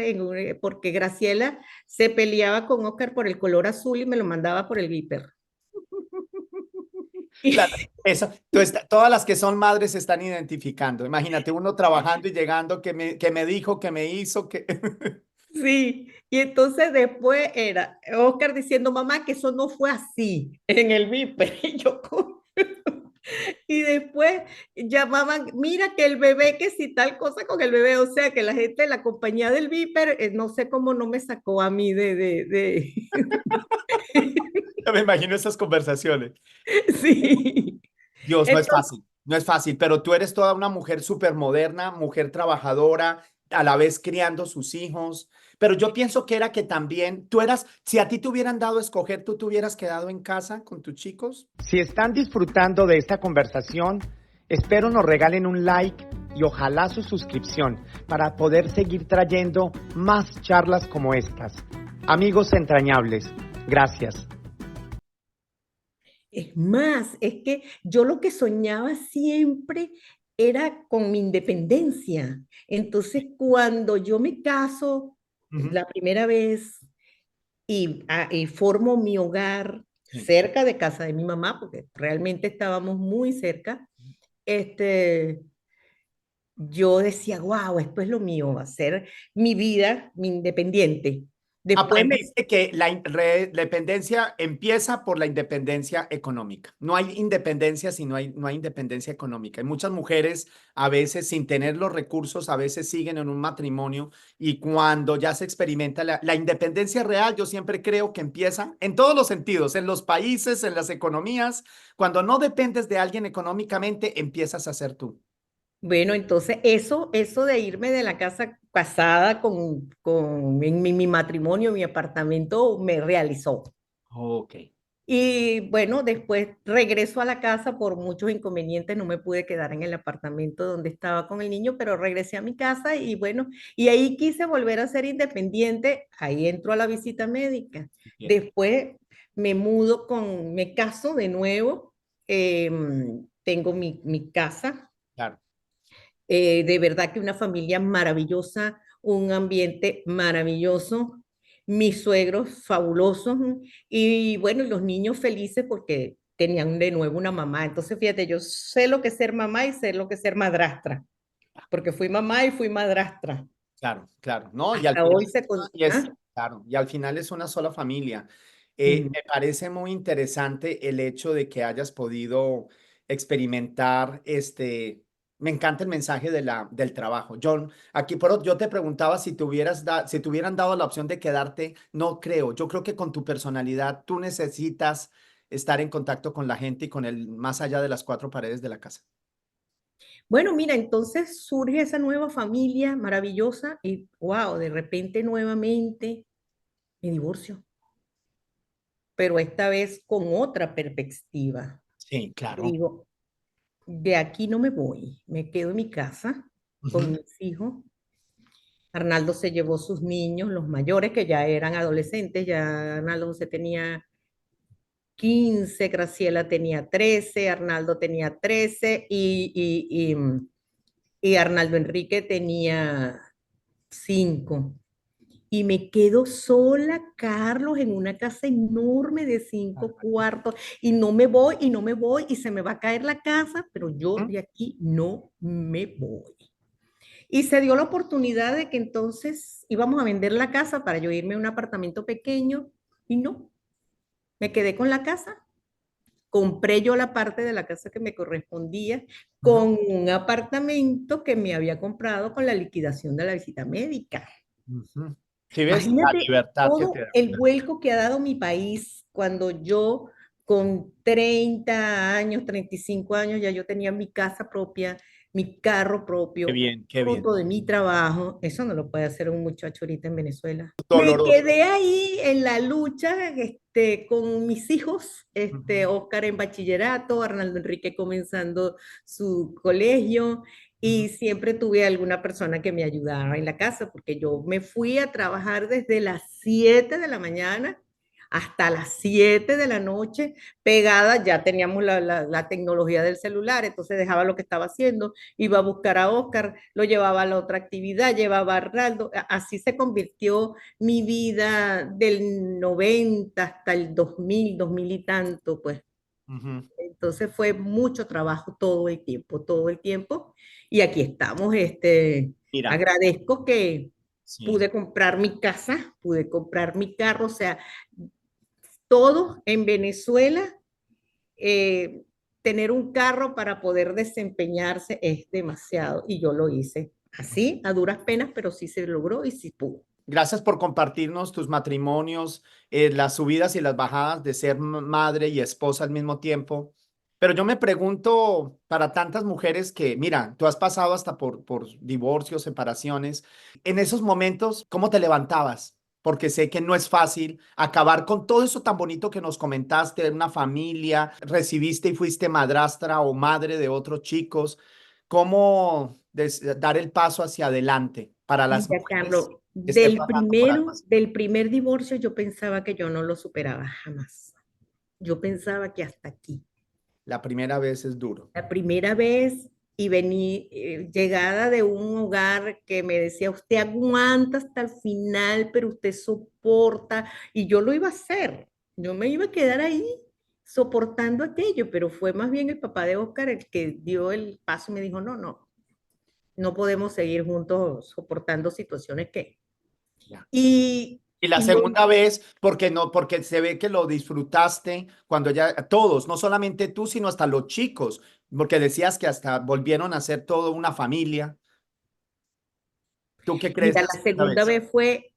porque Graciela se peleaba con Oscar por el color azul y me lo mandaba por el Viper. Y, Claro, eso, todas las que son madres se están identificando. Imagínate uno trabajando y llegando que me dijo, que me hizo, que... sí, y entonces después era Oscar diciendo, mamá, que eso no fue así en el Viper. Y yo, y después llamaban, mira que el bebé, que si tal cosa con el bebé, o sea, que la gente de la compañía del Viper, no sé cómo no me sacó a mí de... Me imagino esas conversaciones. Sí. Dios, no es Entonces, fácil, no es fácil, pero tú eres toda una mujer súper moderna, mujer trabajadora, a la vez criando sus hijos. Pero yo pienso que era que también tú eras, si a ti te hubieran dado a escoger, tú te hubieras quedado en casa con tus chicos. Si están disfrutando de esta conversación, espero nos regalen un like y ojalá su suscripción para poder seguir trayendo más charlas como estas. Amigos entrañables, gracias. es más, es que yo lo que soñaba siempre era con mi independencia. Entonces, cuando yo me caso Ujú. la primera vez y formo mi hogar Sí. cerca de casa de mi mamá, porque realmente estábamos muy cerca, este, yo decía, wow, esto es lo mío, va a ser mi vida, mi independiente. Después me, Aprendiste que la independencia empieza por la independencia económica. No hay independencia si no hay independencia económica. Hay muchas mujeres a veces sin tener los recursos, a veces siguen en un matrimonio y cuando ya se experimenta la independencia real, yo siempre creo que empieza en todos los sentidos, en los países, en las economías. Cuando no dependes de alguien económicamente, empiezas a ser tú. bueno, entonces eso de irme de la casa casada en mi matrimonio, mi apartamento, me realizó. Ok. Y bueno, después regreso a la casa por muchos inconvenientes, no me pude quedar en el apartamento donde estaba con el niño, pero regresé a mi casa y bueno, y ahí quise volver a ser independiente, ahí entro a la visita médica. Bien, Después me caso de nuevo, tengo mi casa, claro. de verdad que una familia maravillosa, un ambiente maravilloso, mis suegros fabulosos y bueno, y los niños felices porque tenían de nuevo una mamá. Entonces, fíjate, yo sé lo que es ser mamá y sé lo que es ser madrastra, porque fui mamá y fui madrastra. Claro, claro, ¿no? Y al Hasta final hoy se... y es, ¿Ah? claro, y al final es una sola familia. Mm. Me parece muy interesante el hecho de que hayas podido experimentar me encanta el mensaje del trabajo. John, aquí yo te preguntaba si si te hubieran dado la opción de quedarte, no creo, yo creo que con tu personalidad tú necesitas estar en contacto con la gente y con el más allá de las cuatro paredes de la casa. Bueno, mira, entonces surge esa nueva familia maravillosa y wow, de repente nuevamente me divorcio, pero esta vez con otra perspectiva. Sí, Yo claro. digo, de aquí no me voy, me quedo en mi casa con Ujú. mis hijos. Arnaldo se llevó sus niños, los mayores que ya eran adolescentes, ya Arnaldo se tenía 15, Graciela tenía 13, Arnaldo tenía 13 y Arnaldo Enrique tenía 5. Y me quedo sola, Carlos, en una casa enorme de 5 cuartos y no me voy y no me voy y se me va a caer la casa, pero yo Ujú. de aquí no me voy. Y se dio la oportunidad de que entonces íbamos a vender la casa para yo irme a un apartamento pequeño y no, me quedé con la casa. Compré yo la parte de la casa que me correspondía Ujú. con un apartamento que me había comprado con la liquidación de la visita médica. Ujú. ¿Sí ves la Imagínate libertad que te todo da? el vuelco que ha dado mi país cuando yo con 30 años, 35 años, ya yo tenía mi casa propia, mi carro Qué propio, bien, qué bien. fruto de mi trabajo. Eso no lo puede hacer un muchacho ahorita en Venezuela. Me Doloroso. quedé ahí en la lucha con mis hijos, Ujú, Oscar en bachillerato, Arnaldo Enrique comenzando su colegio, ujú. y siempre tuve alguna persona que me ayudara en la casa, porque yo me fui a trabajar desde las 7 de la mañana hasta las 7 de la noche, pegada, ya teníamos la tecnología del celular, entonces dejaba lo que estaba haciendo, iba a buscar a Oscar, lo llevaba a la otra actividad, llevaba a Arnaldo, así se convirtió mi vida del 90 hasta el 2000, 2000 y tanto, pues. Ujú. Entonces fue mucho trabajo todo el tiempo, todo el tiempo. Y aquí estamos, Mira, agradezco que sí. pude comprar mi casa, pude comprar mi carro, o sea, todo en Venezuela, eh, tener un carro para poder desempeñarse es demasiado y yo lo hice así, a duras penas, pero sí se logró y sí pudo. Gracias por compartirnos tus matrimonios, las subidas y las bajadas de ser madre y esposa al mismo tiempo. Pero yo me pregunto, para tantas mujeres que, mira, tú has pasado hasta por divorcios, separaciones, en esos momentos, ¿cómo te levantabas? Porque sé que no es fácil acabar con todo eso tan bonito que nos comentaste, una familia, recibiste y fuiste madrastra o madre de otros chicos. ¿Cómo dar el paso hacia adelante para las Mira, mujeres Carlos, que estén pasando por algo así? del primer divorcio yo pensaba que yo no lo superaba jamás. Yo pensaba que hasta aquí. La primera vez es duro. La primera vez y vení, llegada de un hogar que me decía, usted aguanta hasta el final, pero usted soporta, y yo lo iba a hacer, yo me iba a quedar ahí soportando aquello, pero fue más bien el papá de Oscar el que dio el paso y me dijo, no, no, no podemos seguir juntos soportando situaciones que... Ya. Y, Y la y lo, segunda vez, porque no, porque se ve que lo disfrutaste cuando ya todos, no solamente tú, sino hasta los chicos, porque decías que hasta volvieron a ser todo una familia. ¿Tú qué crees mira, la la segunda segunda vez? vez fue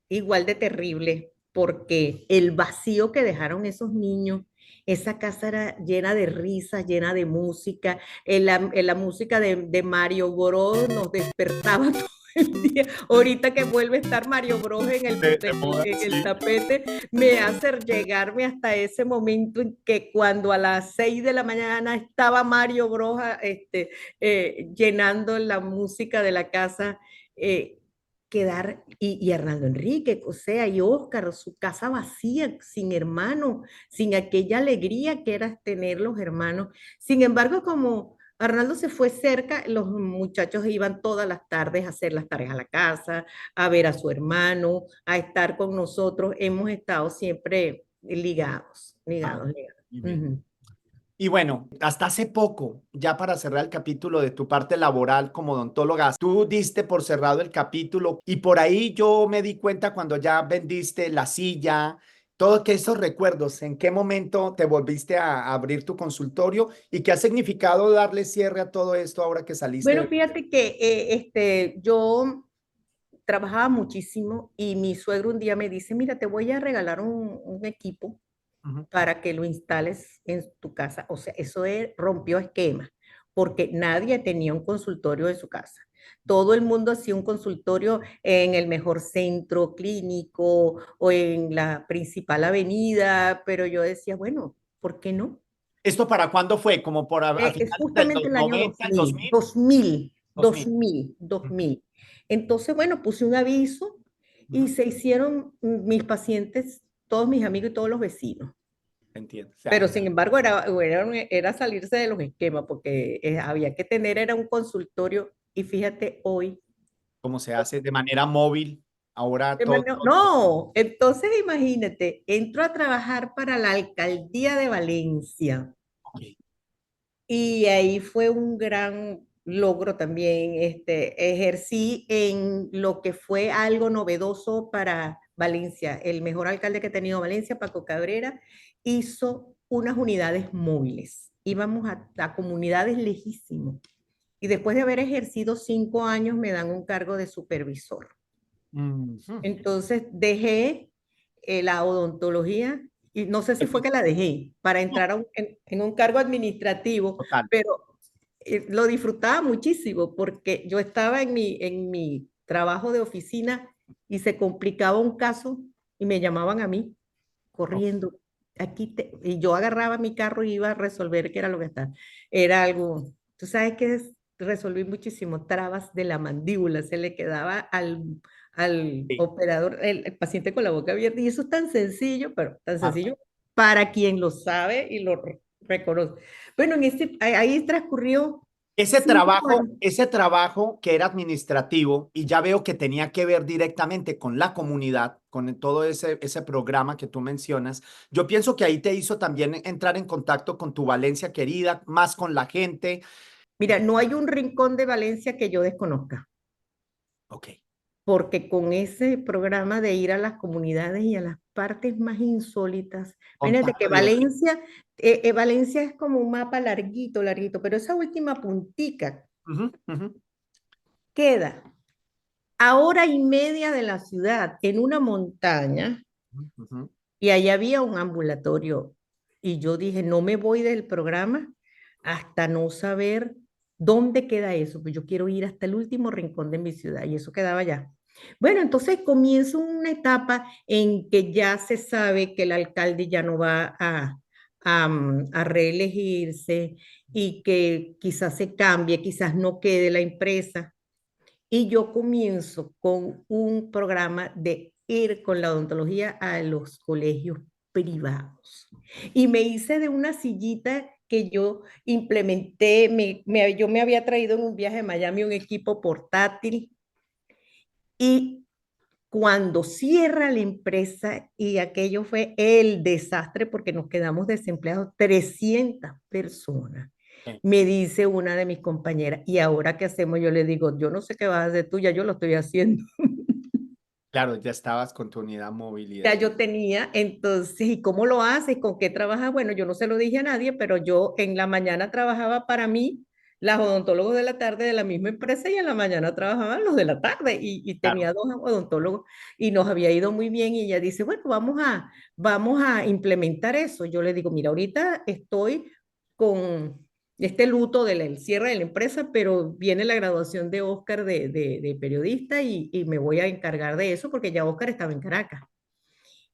igual de terrible, porque el vacío que dejaron esos niños, esa casa era llena de risas, llena de música, la música de Mario Bros nos despertaba todo Ahorita que vuelve a estar Mario Bros en el tapete, me hace llegarme hasta ese momento en que cuando a las 6 de la mañana estaba Mario Bros llenando la música de la casa, quedar, y Hernando Enrique, o sea, y Óscar, su casa vacía, sin hermanos, sin aquella alegría que era tener los hermanos. Sin embargo, como Arnaldo se fue cerca, los muchachos iban todas las tardes a hacer las tareas a la casa, a ver a su hermano, a estar con nosotros. Hemos estado siempre ligados, Ah, ligados, ligados. muy bien. Ujú. Y bueno, hasta hace poco, ya para cerrar el capítulo de tu parte laboral como odontóloga, tú diste por cerrado el capítulo y por ahí yo me di cuenta cuando ya vendiste la silla, todos que esos recuerdos, en qué momento te volviste a abrir tu consultorio y qué ha significado darle cierre a todo esto ahora que saliste. Bueno, fíjate que yo trabajaba muchísimo y mi suegro un día me dice, mira, te voy a regalar un equipo Ujú. para que lo instales en tu casa. O sea, rompió esquemas, porque nadie tenía un consultorio en su casa. Todo el mundo hacía un consultorio en el mejor centro clínico o en la principal avenida, pero yo decía, bueno, ¿por qué no? ¿Esto para cuándo fue? ¿Como por a Es finales de justamente los el año 90, 2000, 2000? 2000, 2000. 2000, Ujú, 2000. Entonces, bueno, puse un aviso y ujú. se hicieron mis pacientes, todos mis amigos y todos los vecinos. Entiendo. O Pero sea, sin embargo, era salirse de los esquemas, porque había que tener, era un consultorio, y fíjate hoy. cómo se hace de manera móvil, ahora todo. No, entonces imagínate, entro a trabajar para la alcaldía de Valencia. Ok. Y ahí fue un gran logro también. Ejercí en lo que fue algo novedoso para Valencia. El mejor alcalde que ha tenido Valencia, Paco Cabrera, hizo unas unidades móviles. Íbamos a comunidades lejísimas. Y después de haber ejercido 5 años, me dan un cargo de supervisor. Ujú. Entonces dejé la odontología, y no sé si fue que la dejé para No, entrar en un cargo administrativo, total. pero lo disfrutaba muchísimo porque yo estaba en mi trabajo de oficina y se complicaba un caso y me llamaban a mí Ok. corriendo. Y yo agarraba mi carro y iba a resolver qué era lo que estaba. Era algo, tú sabes que resolví muchísimo trabas de la mandíbula, se le quedaba al Sí. operador, el paciente con la boca abierta, y eso es tan sencillo, pero tan Ah, sencillo para quien lo sabe y lo reconoce. Bueno, ahí transcurrió 5 años. ese trabajo que era administrativo y ya veo que tenía que ver directamente con la comunidad, con todo ese programa que tú mencionas, yo pienso que ahí te hizo también entrar en contacto con tu Valencia querida, más con la gente. Mira, no hay un rincón de Valencia que yo desconozca, Ok. porque con ese programa de ir a las comunidades y a las partes más insólitas, fíjate que Contacto directo. Valencia es como un mapa larguito, larguito, pero esa última puntica Ujú, ujú, queda a hora y media de la ciudad, en una montaña, ujú. y ahí había un ambulatorio. Y yo dije, no me voy del programa hasta no saber dónde queda eso, pues yo quiero ir hasta el último rincón de mi ciudad, y eso quedaba allá. Bueno, entonces comienza una etapa en que ya se sabe que el alcalde ya no va a reelegirse, y que quizás se cambie, quizás no quede la empresa. Y yo comienzo con un programa de ir con la odontología a los colegios privados. Y me hice de una sillita que yo implementé, yo me había traído en un viaje a Miami un equipo portátil, y cuando cierra la empresa, y aquello fue el desastre porque nos quedamos desempleados 300 personas. Sí. Me dice una de mis compañeras, ¿y ahora qué hacemos? Yo le digo, yo no sé qué vas a hacer tú, ya yo lo estoy haciendo. Claro, ya estabas con tu unidad móvil y Ya eso. yo tenía, entonces, ¿y cómo lo haces? ¿Con qué trabajas? Bueno, yo no se lo dije a nadie, pero yo en la mañana trabajaba para mí, las odontólogos de la tarde de la misma empresa, y en la mañana trabajaban los de la tarde, y Claro. tenía dos odontólogos y nos había ido muy bien, y ella dice, bueno, vamos a implementar eso. Yo le digo, mira, ahorita estoy con este luto del cierre de la empresa, pero viene la graduación de Oscar de periodista y me voy a encargar de eso porque ya Oscar estaba en Caracas.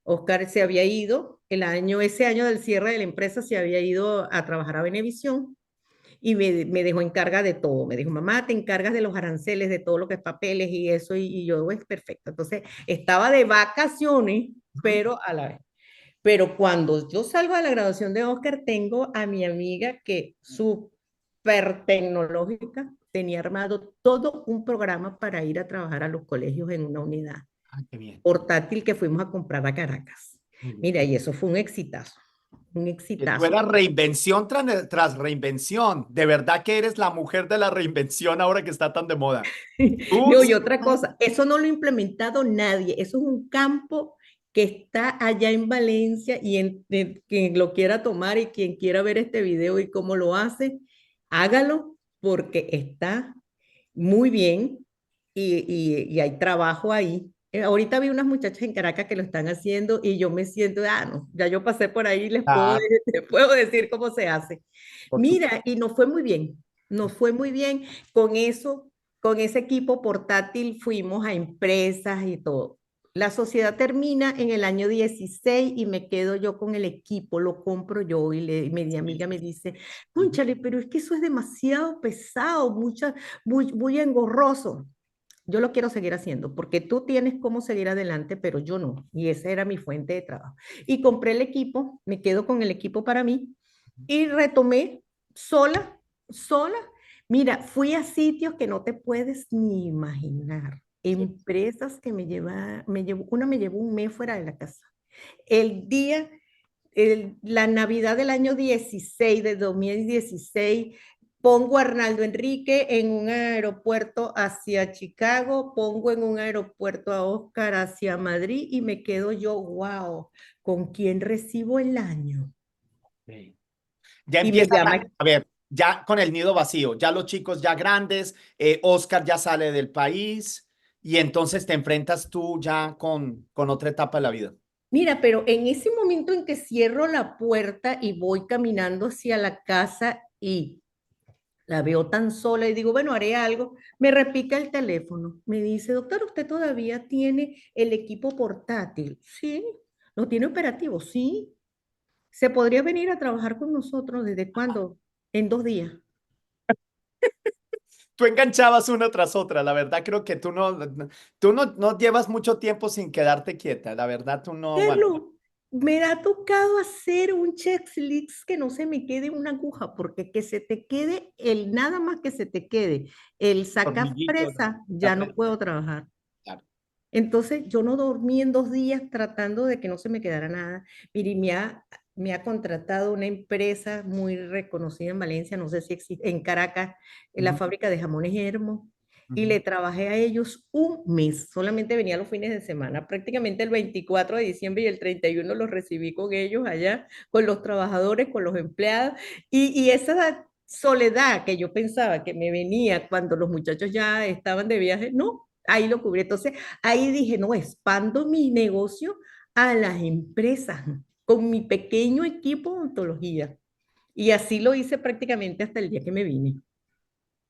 Oscar se había ido, ese año del cierre de la empresa se había ido a trabajar a Venevisión y me dejó encarga de todo. Me dijo, mamá, te encargas de los aranceles, de todo lo que es papeles y eso, y yo, es perfecto. Entonces, estaba de vacaciones, pero a la vez. Pero cuando yo salgo de la graduación de Oscar, tengo a mi amiga que súper tecnológica tenía armado todo un programa para ir a trabajar a los colegios en una unidad Ah, qué bien. portátil que fuimos a comprar a Caracas. Muy bien. Mira, y eso fue un exitazo, un Que tú exitazo. eras reinvención tras reinvención. De verdad que eres la mujer de la reinvención ahora que está tan de moda. Tú No, y sí. otra cosa, eso no lo ha implementado nadie, eso es un campo que está allá en Valencia y quien lo quiera tomar y quien quiera ver este video y cómo lo hace, hágalo porque está muy bien y hay trabajo ahí. Ahorita vi unas muchachas en Caracas que lo están haciendo y yo me siento, no, ya yo pasé por ahí, Ah, les puedo decir cómo se hace. por supuesto. Mira, y nos fue muy bien, nos fue muy bien con eso, con ese equipo portátil fuimos a empresas y todo. La sociedad termina en el año 16 y me quedo yo con el equipo, lo compro yo y mi amiga me dice, cónchale, pero es que eso es demasiado pesado, muy engorroso. Yo lo quiero seguir haciendo porque tú tienes cómo seguir adelante, pero yo no. Y esa era mi fuente de trabajo. Y compré el equipo, me quedo con el equipo para mí y retomé sola, sola. Mira, fui a sitios que no te puedes ni imaginar. Empresas que una me llevó un mes fuera de la casa. El día, la Navidad del año 16, de 2016, pongo a Arnaldo Enrique en un aeropuerto hacia Chicago, pongo en un aeropuerto a Oscar hacia Madrid y me quedo yo, wow, ¿con quién recibo el año? Sí. Ya Y me empiezas llama, a ver, ya con el nido vacío, ya los chicos ya grandes, Oscar ya sale del país y entonces te enfrentas tú ya con otra etapa de la vida. mira, pero en ese momento en que cierro la puerta y voy caminando hacia la casa y la veo tan sola y digo, bueno, haré algo, me repica el teléfono. Me dice, doctor, ¿usted todavía tiene el equipo portátil? Sí. ¿Lo tiene operativo? Sí. ¿Se podría venir a trabajar con nosotros desde cuándo? En 2 días. Tú enganchabas una tras otra, la verdad creo que tú no llevas mucho tiempo sin quedarte quieta, la verdad tú no, bueno, Carlos, me ha tocado hacer un checklist que no se me quede una aguja, porque que se te quede nada más que se te quede el saca hormiguito, fresa, la ya no presa, puedo trabajar. claro. Entonces yo no dormí en 2 días tratando de que no se me quedara nada. Mire, me ha contratado una empresa muy reconocida en Valencia, no sé si existe, en Caracas, en la Ujú, fábrica de jamones Hermo, y ujú. le trabajé a ellos un mes. Solamente venía los fines de semana, prácticamente el 24 de diciembre y el 31 los recibí con ellos allá, con los trabajadores, con los empleados, y esa soledad que yo pensaba que me venía cuando los muchachos ya estaban de viaje, no, ahí lo cubrí. Entonces, ahí dije, no, expando mi negocio a las empresas con mi pequeño equipo de ontología. Y así lo hice prácticamente hasta el día que me vine.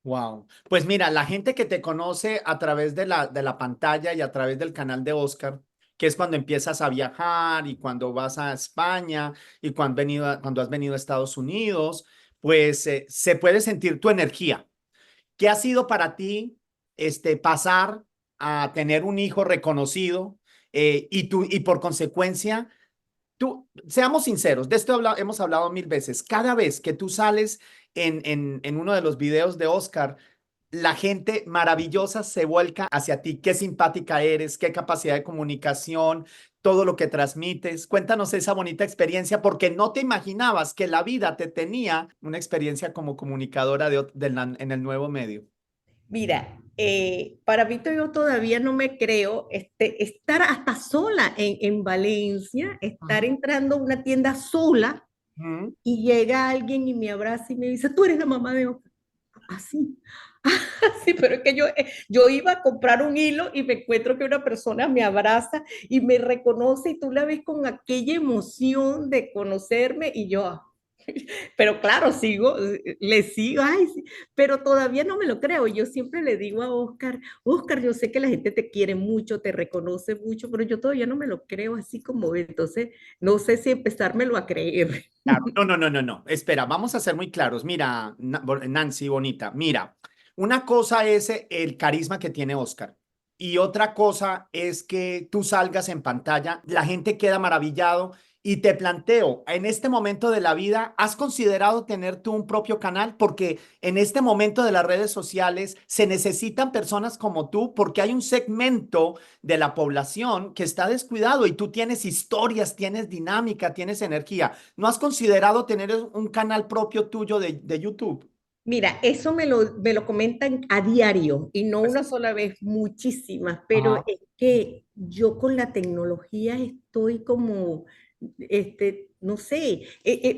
Wow. Pues mira, la gente que te conoce a través de la pantalla y a través del canal de Oscar, que es cuando empiezas a viajar y cuando vas a España y cuando has venido a Estados Unidos, pues se puede sentir tu energía. ¿Qué ha sido para ti pasar a tener un hijo reconocido y por consecuencia seamos sinceros, de esto hemos hablado mil veces. Cada vez que tú sales en uno de los videos de Oscar, la gente maravillosa se vuelca hacia ti. Qué simpática eres, qué capacidad de comunicación, todo lo que transmites. Cuéntanos esa bonita experiencia, porque no te imaginabas que la vida te tenía una experiencia como comunicadora en el nuevo medio. Mira, para mí yo todavía no me creo estar hasta sola en Valencia, estar Ujú, entrando a una tienda sola ujú. y llega alguien y me abraza y me dice, tú eres la mamá de Oscar. Así, así, pero es que yo iba a comprar un hilo y me encuentro que una persona me abraza y me reconoce y tú la ves con aquella emoción de conocerme y yo, Pero claro, le sigo, ay, sí, pero todavía no me lo creo. Yo siempre le digo a Oscar, Oscar, yo sé que la gente te quiere mucho, te reconoce mucho, pero yo todavía no me lo creo así como, entonces no sé si empezármelo a creer. Claro, no, no, no, no, no. Espera, vamos a ser muy claros. Mira, Nancy, bonita, mira, una cosa es el carisma que tiene Oscar y otra cosa es que tú salgas en pantalla, la gente queda maravillado y te planteo, en este momento de la vida, ¿has considerado tener tú un propio canal? Porque en este momento de las redes sociales se necesitan personas como tú porque hay un segmento de la población que está descuidado y tú tienes historias, tienes dinámica, tienes energía. ¿No has considerado tener un canal propio tuyo de YouTube? Mira, eso me lo comentan a diario y no Pues, una sola vez, muchísimas, pero ajá, es que yo con la tecnología estoy como, no sé,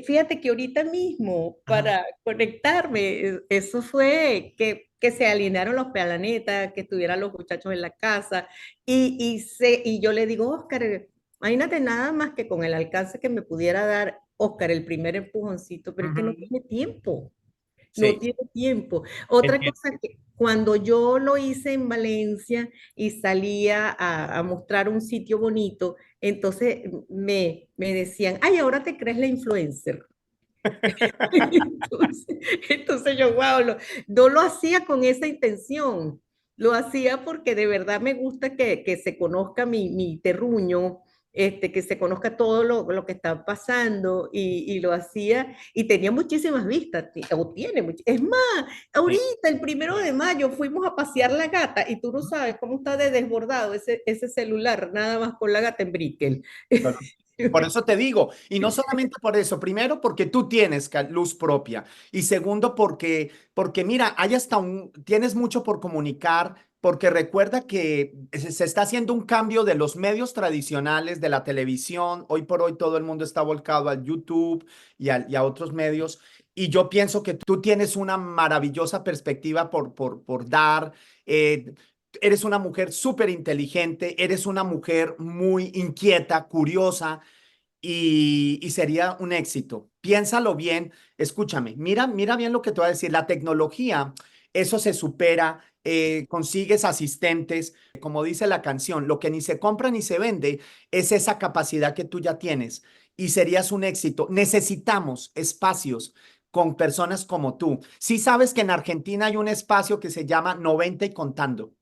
fíjate que ahorita mismo ajá. para conectarme, eso fue que se alinearon los planetas, que estuvieran los muchachos en la casa y yo le digo, Oscar, imagínate nada más que con el alcance que me pudiera dar Oscar el primer empujoncito, pero es que no Ujú. tiene tiempo. No Sí, tiene tiempo. Otra entiendo. cosa que cuando yo lo hice en Valencia y salía a mostrar un sitio bonito, entonces me decían, ay, ahora te crees la influencer. Entonces, entonces yo, wow, no lo hacía con esa intención, lo hacía porque de verdad me gusta que se conozca mi terruño, que se conozca todo lo que está pasando y lo hacía y tenía muchísimas vistas, o tiene, es más, Sí. ahorita el 1 de mayo fuimos a pasear la gata y tú no sabes cómo está de desbordado ese celular, nada más con la gata en Brickell. Claro. Por eso te digo, y no solamente por eso, primero porque tú tienes luz propia y segundo porque mira, hay hasta tienes mucho por comunicar, porque recuerda que se está haciendo un cambio de los medios tradicionales, de la televisión, hoy por hoy todo el mundo está volcado al YouTube y a otros medios, y yo pienso que tú tienes una maravillosa perspectiva por dar. eh, Eres una mujer súper inteligente, eres una mujer muy inquieta, curiosa y sería un éxito. Piénsalo bien, escúchame, mira bien lo que te voy a decir. La tecnología, eso se supera, consigues asistentes, como dice la canción, lo que ni se compra ni se vende es esa capacidad que tú ya tienes y serías un éxito. Necesitamos espacios con personas como tú. Sí sabes que en Argentina hay un espacio que se llama 90 y contando.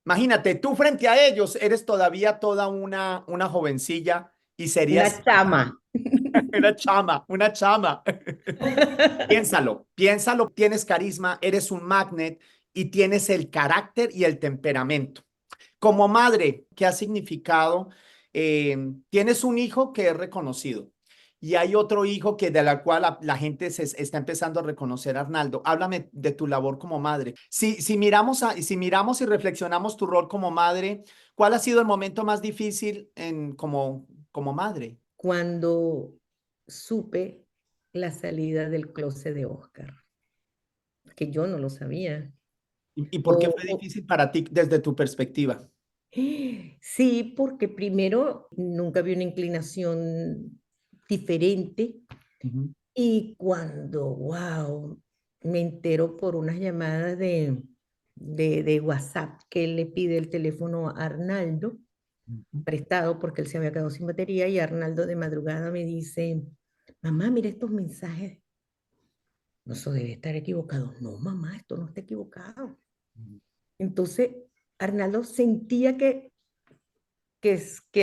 Imagínate, tú frente a ellos eres todavía toda una jovencilla y Una serías chama. una chama, una chama. Piénsalo, piénsalo, tienes carisma, eres un magnet y tienes el carácter y el temperamento. Como madre, ¿qué ha significado? Tienes un hijo que es reconocido y hay otro hijo que de la cual la gente se está empezando a reconocer, Arnaldo. Háblame de tu labor como madre. Si miramos y reflexionamos tu rol como madre, ¿cuál ha sido el momento más difícil como madre? Cuando supe la salida del closet de Oscar, que yo no lo sabía. ¿Y por qué O, fue o- difícil para ti desde tu perspectiva? sí, porque primero nunca vi una inclinación diferente Ujú, y cuando, wow, me entero por unas llamadas de WhatsApp que él le pide el teléfono a Arnaldo ujú. prestado porque él se había quedado sin batería y Arnaldo de madrugada me dice, mamá, mira estos mensajes. No, eso debe estar equivocado. No, mamá, esto no está equivocado. Entonces, Arnaldo sentía que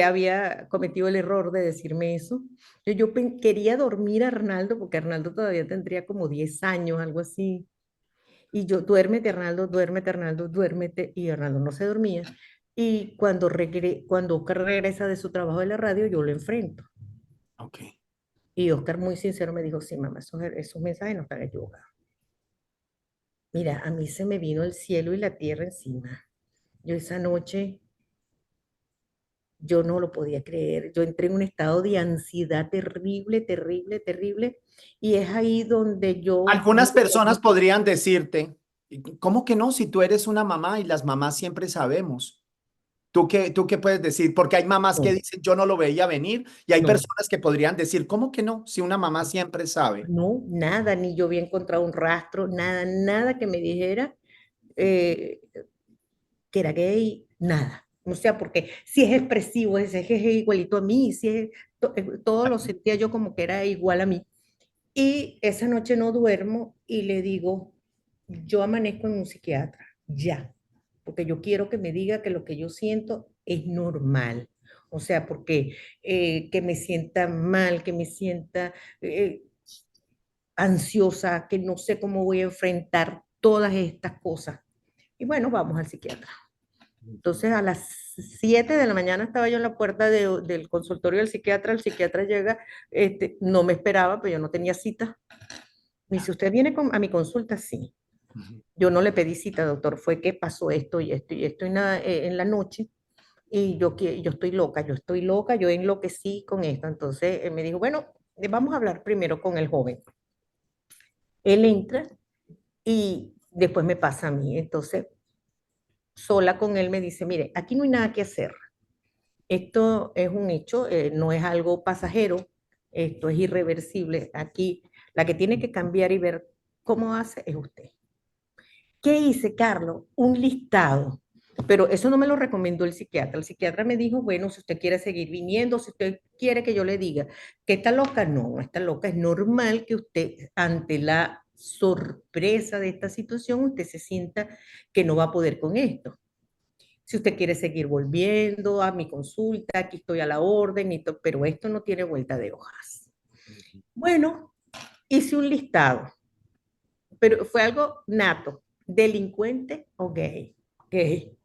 había cometido el error de decirme eso. Quería dormir a Arnaldo, porque Arnaldo todavía tendría como 10 años, algo así. Y yo, duérmete, Arnaldo, duérmete. Y Arnaldo no se dormía. Y cuando Oscar regresa de su trabajo de la radio, yo lo enfrento. Ok. Y Oscar muy sincero me dijo, sí, mamá, esos mensajes no están equivocados. Mira, a mí se me vino el cielo y la tierra encima. Yo esa noche, yo no lo podía creer. Yo entré en un estado de ansiedad terrible, terrible, terrible. Y es ahí donde yo Algunas personas podrían decirte, ¿cómo que no? Si tú eres una mamá y las mamás siempre sabemos. ¿Tú qué puedes decir? Porque hay mamás que No, dicen, yo no lo veía venir, y hay no, personas que podrían decir, ¿cómo que no? Si una mamá siempre sabe. no, nada, ni yo había encontrado un rastro, nada, nada que me dijera eh, que era gay, nada. O sea, porque si es expresivo, es igualito a mí, si es, todo lo sentía yo como que era igual a mí. Y esa noche no duermo y le digo, yo amanezco en un psiquiatra, ya, porque yo quiero que me diga que lo que yo siento es normal. O sea, porque que me sienta mal, que me sienta ansiosa, que no sé cómo voy a enfrentar todas estas cosas. Y bueno, vamos al psiquiatra. Entonces a las 7 de la mañana estaba yo en la puerta del consultorio del psiquiatra, el psiquiatra llega, no me esperaba, pero yo no tenía cita. Me dice, ¿usted viene a mi consulta? Sí. Ujú. Yo no le pedí cita, doctor, fue que pasó esto y esto y esto en la noche y yo estoy loca, yo enloquecí con esto. Entonces él me dijo, bueno, vamos a hablar primero con el joven. Él entra y después me pasa a mí. Entonces, sola con él me dice, mire, aquí no hay nada que hacer. Esto es un hecho, no es algo pasajero, esto es irreversible. Aquí la que tiene que cambiar y ver cómo hace es usted. ¿Qué hice, Carlos? Un listado. Pero eso no me lo recomendó el psiquiatra. El psiquiatra me dijo, bueno, si usted quiere seguir viniendo, si usted quiere que yo le diga que está loca, no, no está loca. Es normal que usted, ante la sorpresa de esta situación, usted se sienta que no va a poder con esto. Si usted quiere seguir volviendo a mi consulta, aquí estoy a la orden, pero esto no tiene vuelta de hojas. Bueno, hice un listado, pero fue algo nato, delincuente o gay, gay,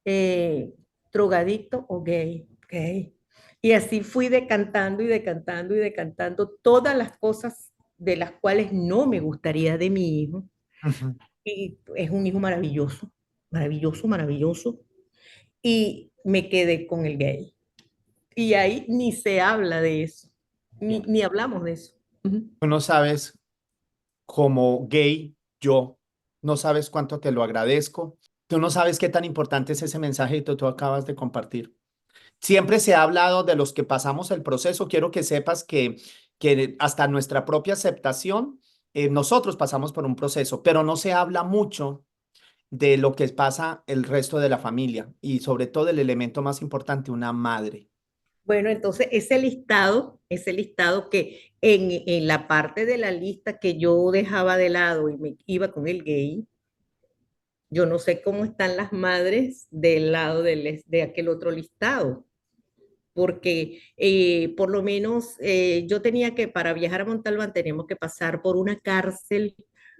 eh, drogadicto o gay, gay. Y así fui decantando y decantando y decantando todas las cosas de las cuales no me gustaría de mi hijo. Ujú. Y es un hijo maravilloso, maravilloso, maravilloso. Y me quedé con el gay. Y ahí ni se habla de eso, ni hablamos de eso. Ujú. Tú no sabes, como gay, yo, no sabes cuánto te lo agradezco. Tú no sabes qué tan importante es ese mensaje que tú acabas de compartir. Siempre se ha hablado de los que pasamos el proceso. Quiero que sepas que hasta nuestra propia aceptación, nosotros pasamos por un proceso, pero no se habla mucho de lo que pasa el resto de la familia y sobre todo el elemento más importante, una madre. Bueno, entonces ese listado que en la parte de la lista que yo dejaba de lado y me iba con el gay, yo no sé cómo están las madres del lado de aquel otro listado, porque por lo menos yo tenía que, para viajar a Montalbán, teníamos que pasar por una cárcel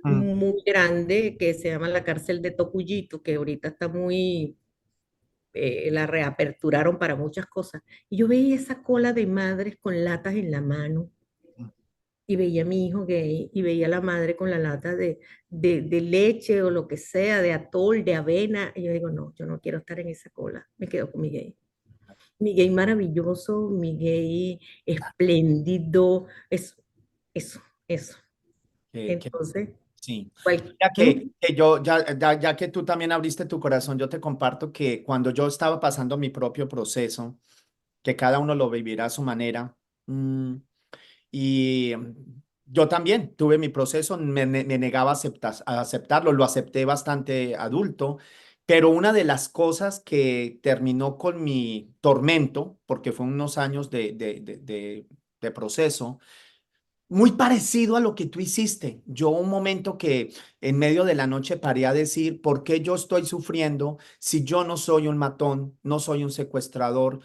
Mm. muy grande que se llama la cárcel de Tocuyito, que ahorita está muy, la reaperturaron para muchas cosas. Y yo veía esa cola de madres con latas en la mano y veía a mi hijo gay y veía a la madre con la lata de leche o lo que sea, de atol, de avena. Y yo digo, no, yo no quiero estar en esa cola, me quedo con mi gay. Mi gay maravilloso, mi gay espléndido, eso, eso. Que Entonces, sí. cual- Ya ¿Mm? que yo, ya que tú también abriste tu corazón, yo te comparto que cuando yo estaba pasando mi propio proceso, que cada uno lo vivirá a su manera, y yo también tuve mi proceso, me negaba a aceptarlo, lo acepté bastante adulto, pero una de las cosas que terminó con mi tormento, porque fue unos años de proceso, muy parecido a lo que tú hiciste. Yo un momento que en medio de la noche paré a decir, ¿por qué yo estoy sufriendo si yo no soy un matón, no soy un secuestrador,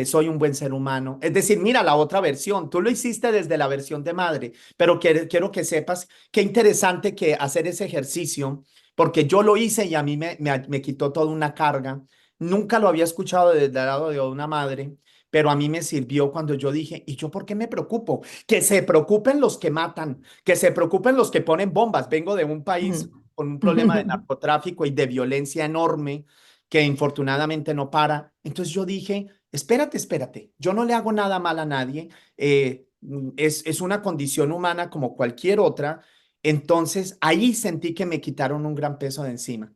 soy un buen ser humano? Es decir, mira la otra versión. Tú lo hiciste desde la versión de madre, pero quiero que sepas qué interesante que hacer ese ejercicio, porque yo lo hice y a mí me quitó toda una carga. Nunca lo había escuchado desde el lado de una madre. Pero a mí me sirvió cuando yo dije, ¿y yo por qué me preocupo? Que se preocupen los que matan, que se preocupen los que ponen bombas. Vengo de un país Ujú. con un problema de narcotráfico y de violencia enorme que infortunadamente no para. Entonces yo dije, espérate, espérate, yo no le hago nada mal a nadie, es una condición humana como cualquier otra. Entonces ahí sentí que me quitaron un gran peso de encima.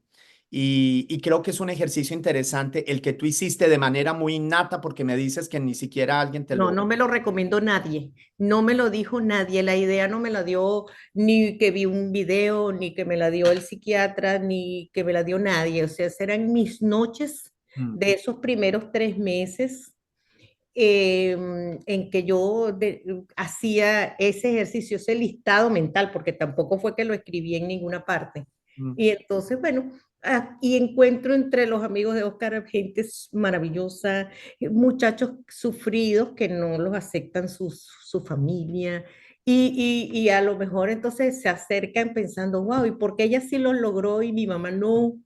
Y creo que es un ejercicio interesante el que tú hiciste de manera muy innata, porque me dices que ni siquiera alguien te No, lo... no me lo recomendó nadie, no me lo dijo nadie, la idea no me la dio ni que vi un video, ni que me la dio el psiquiatra, ni que me la dio nadie, o sea, eran mis noches Mm, de esos primeros 3 meses en que yo hacía ese ejercicio, ese listado mental, porque tampoco fue que lo escribí en ninguna parte. mm. Y entonces, bueno, y encuentro entre los amigos de Oscar gente maravillosa, muchachos sufridos que no los aceptan su familia. Y a lo mejor entonces se acercan pensando, wow, ¿y por qué ella sí lo logró y mi mamá no?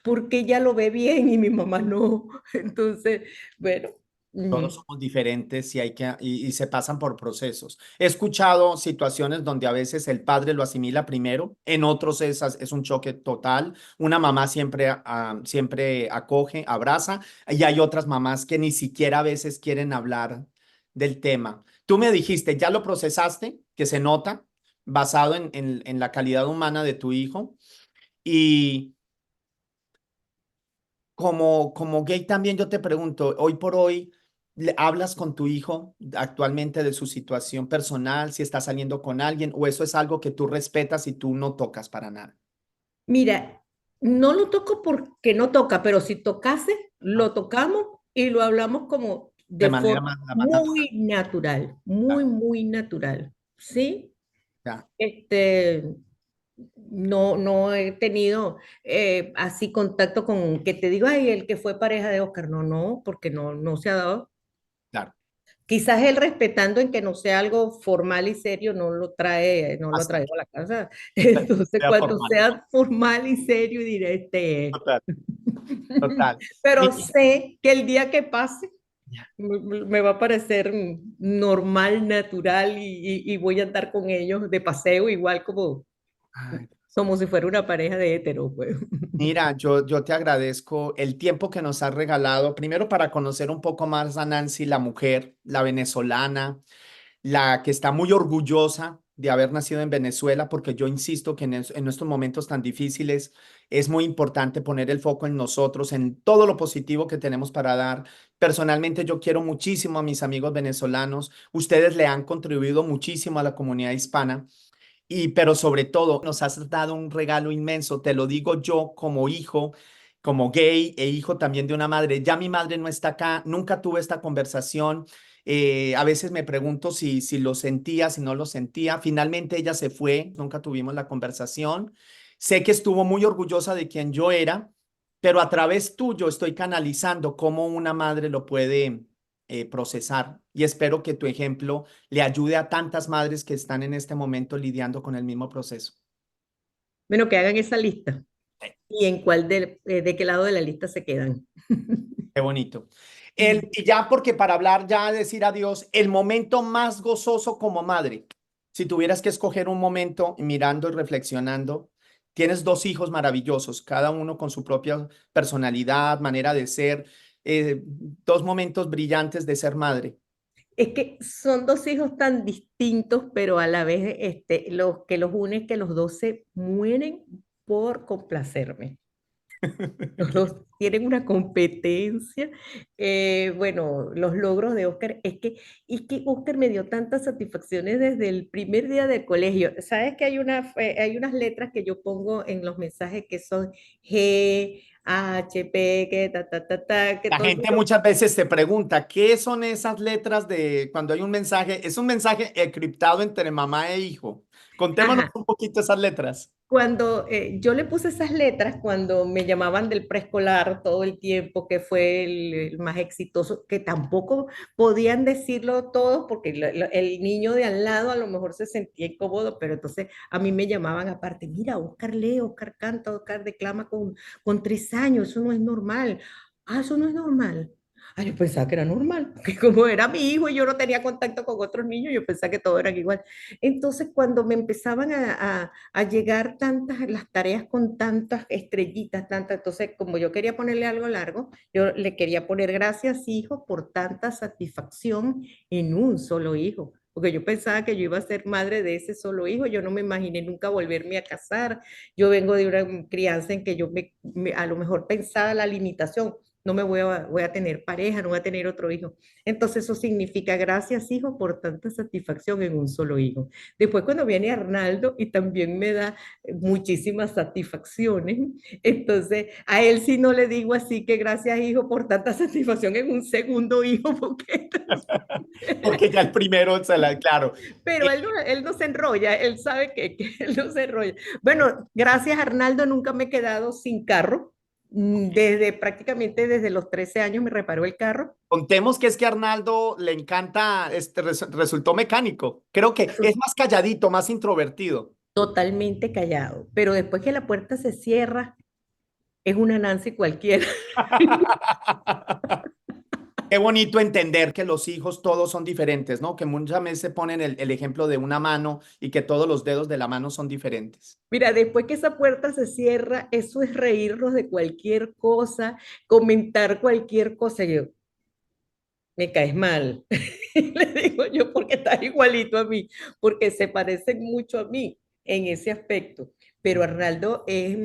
Porque ella lo ve bien y mi mamá no. Entonces, bueno, Todos somos diferentes y y se pasan por procesos. He escuchado situaciones donde a veces el padre lo asimila primero, en otros es un choque total. Una mamá siempre, siempre acoge, abraza, y hay otras mamás que ni siquiera a veces quieren hablar del tema. Tú me dijiste, ya lo procesaste, que se nota, basado en la calidad humana de tu hijo. Y como gay también yo te pregunto, hoy por hoy, ¿hablas con tu hijo actualmente de su situación personal, si está saliendo con alguien, o eso es algo que tú respetas y tú no tocas para nada? mira, no lo toco porque no toca, pero si tocase, Ah, lo tocamos y lo hablamos como de de manera forma más natural. muy, Claro, muy natural, ¿sí? ya. Este, no he tenido así contacto con que te digo, ay, el que fue pareja de Oscar, no, porque no se ha dado. Claro. Quizás él respetando en que no sea algo formal y serio, no lo Hasta traigo a la casa. que Entonces, sea cuando formal. sea formal y serio, diré, este es. Total, total. Pero Mira, sé que el día que pase ya. me va a parecer normal, natural y voy a andar con ellos de paseo, igual Ay, como si fuera una pareja de hetero, pues. mira, yo te agradezco el tiempo que nos has regalado, primero para conocer un poco más a Nancy, la mujer, la venezolana, la que está muy orgullosa de haber nacido en Venezuela, porque yo insisto que en estos momentos tan difíciles es muy importante poner el foco en nosotros, en todo lo positivo que tenemos para dar. Personalmente, yo quiero muchísimo a mis amigos venezolanos. Ustedes le han contribuido muchísimo a la comunidad hispana. Pero sobre todo nos has dado un regalo inmenso, te lo digo yo como hijo, como gay e hijo también de una madre. Ya mi madre no está acá, nunca tuve esta conversación. A veces me pregunto si lo sentía, si no lo sentía. Finalmente ella se fue, nunca tuvimos la conversación. Sé que estuvo muy orgullosa de quien yo era, pero a través tuyo estoy canalizando cómo una madre lo puede procesar, y espero que tu ejemplo le ayude a tantas madres que están en este momento lidiando con el mismo proceso. Bueno, que hagan esa lista y en de qué lado de la lista se quedan. Qué bonito. Y ya porque para hablar, ya decir adiós, el momento más gozoso como madre, si tuvieras que escoger un momento mirando y reflexionando, tienes dos hijos maravillosos, cada uno con su propia personalidad, manera de ser, dos momentos brillantes de ser madre. Es que son dos hijos tan distintos, pero a la vez los que los une es que los dos se mueren por complacerme. Los dos tienen una competencia. Bueno, los logros de Oscar es que Oscar me dio tantas satisfacciones desde el primer día del colegio. Sabes que hay unas letras que yo pongo en los mensajes que son G, H, P, que que La todo el gente mundo. muchas veces te pregunta, ¿qué son esas letras de cuando hay un mensaje? Es un mensaje encriptado entre mamá e hijo. Contémonos Ajá. un poquito esas letras. Cuando yo le puse esas letras, cuando me llamaban del preescolar todo el tiempo, que fue el más exitoso, que tampoco podían decirlo todos porque el niño de al lado a lo mejor se sentía incómodo, pero entonces a mí me llamaban aparte, mira, Oscar lee, Oscar canta, Oscar declama con 3 años, eso no es normal. Ah, eso no es normal. Ah, yo pensaba que era normal, porque como era mi hijo y yo no tenía contacto con otros niños, yo pensaba que todos eran igual. Entonces, cuando me empezaban a llegar las tareas con tantas estrellitas, tantas, entonces como yo quería ponerle algo largo, yo le quería poner gracias hijo por tanta satisfacción en un solo hijo. porque yo pensaba que yo iba a ser madre de ese solo hijo, yo no me imaginé nunca volverme a casar, yo vengo de una crianza en que yo a lo mejor pensaba la limitación, no voy a tener pareja, no voy a tener otro hijo. Entonces eso significa gracias, hijo, por tanta satisfacción en un solo hijo. Después cuando viene Arnaldo y también me da muchísimas satisfacciones, entonces a él sí no le digo así que gracias, hijo, por tanta satisfacción en un segundo hijo, porque Porque ya el primero, claro. pero él no se enrolla, él sabe que él no se enrolla. Bueno, gracias Arnaldo, nunca me he quedado sin carro. Prácticamente desde los 13 años me reparó el carro. Contemos que es que a Arnaldo le encanta, resultó mecánico. Creo que es más calladito, más introvertido. Totalmente callado, pero después que la puerta se cierra, es una Nancy cualquiera. Qué bonito entender que los hijos todos son diferentes, ¿no? Que muchas veces se ponen el ejemplo de una mano y que todos los dedos de la mano son diferentes. Mira, después que esa puerta se cierra, eso es reírnos de cualquier cosa, comentar cualquier cosa. Yo, me caes mal. Le digo yo, porque estás igualito a mí, porque se parecen mucho a mí en ese aspecto. Pero Arnaldo es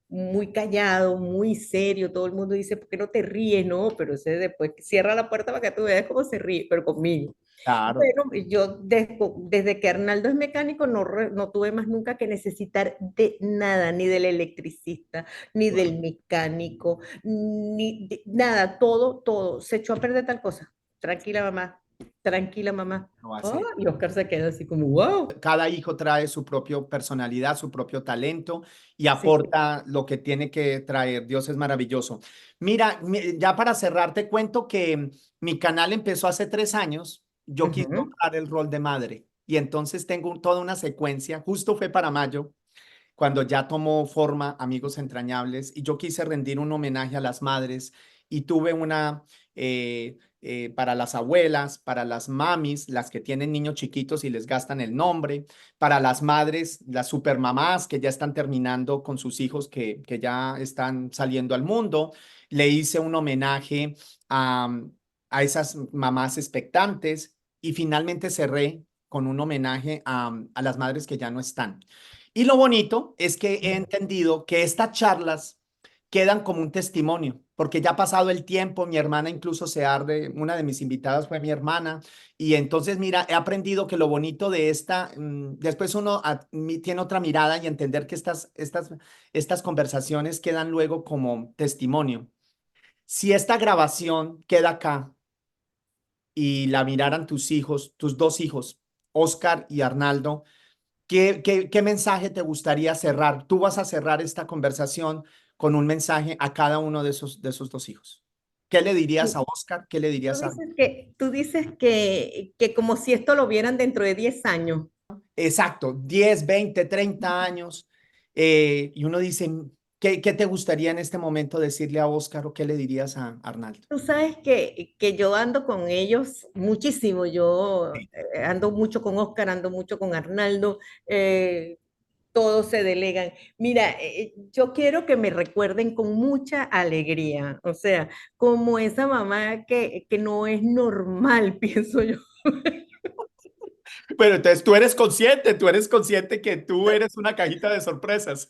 muy callado, muy serio. Todo el mundo dice, ¿por qué no te ríes? No, pero ese después cierra la puerta para que tú veas cómo se ríe, pero conmigo. Claro. Bueno, yo desde que Arnaldo es mecánico no tuve más nunca que necesitar de nada, ni del electricista, ni del mecánico, ni nada, todo. Se echó a perder tal cosa. Tranquila, mamá. Tranquila, mamá. No va a Oh, ser. y Oscar se queda así como, wow. Cada hijo trae su propia personalidad, su propio talento y Sí. aporta lo que tiene que traer. Dios es maravilloso. Mira, ya para cerrar, te cuento que mi canal empezó hace 3 años. Yo quise Ujú. honrar el rol de madre y entonces tengo toda una secuencia. Justo fue para mayo, cuando ya tomó forma Amigos Entrañables, y yo quise rendir un homenaje a las madres y tuve una para las abuelas, para las mamis, las que tienen niños chiquitos y les gastan el nombre, para las madres, las supermamás que ya están terminando con sus hijos que ya están saliendo al mundo. Le hice un homenaje a esas mamás expectantes y finalmente cerré con un homenaje a las madres que ya no están. Y lo bonito es que he entendido que estas charlas quedan como un testimonio, porque ya ha pasado el tiempo, mi hermana incluso se arde, una de mis invitadas fue mi hermana, y entonces mira, he aprendido que lo bonito de después uno tiene otra mirada y entender que estas conversaciones quedan luego como testimonio. Si esta grabación queda acá y la miraran tus hijos, tus dos hijos, Oscar y Arnaldo, ¿qué mensaje te gustaría cerrar? Tú vas a cerrar esta conversación con un mensaje a cada uno de esos dos hijos. ¿Qué le dirías a Oscar? ¿Qué le dirías a... Tú dices que como si esto lo vieran dentro de 10 años. Exacto, 10, 20, 30 años. Y uno dice, ¿qué te gustaría en este momento decirle a Oscar o qué le dirías a Arnaldo? Tú sabes que yo ando con ellos muchísimo, yo ando mucho con Oscar, ando mucho con Arnaldo, todos se delegan. Mira, yo quiero que me recuerden con mucha alegría, o sea, como esa mamá que no es normal, pienso yo. Pero entonces tú eres consciente que tú eres una cajita de sorpresas.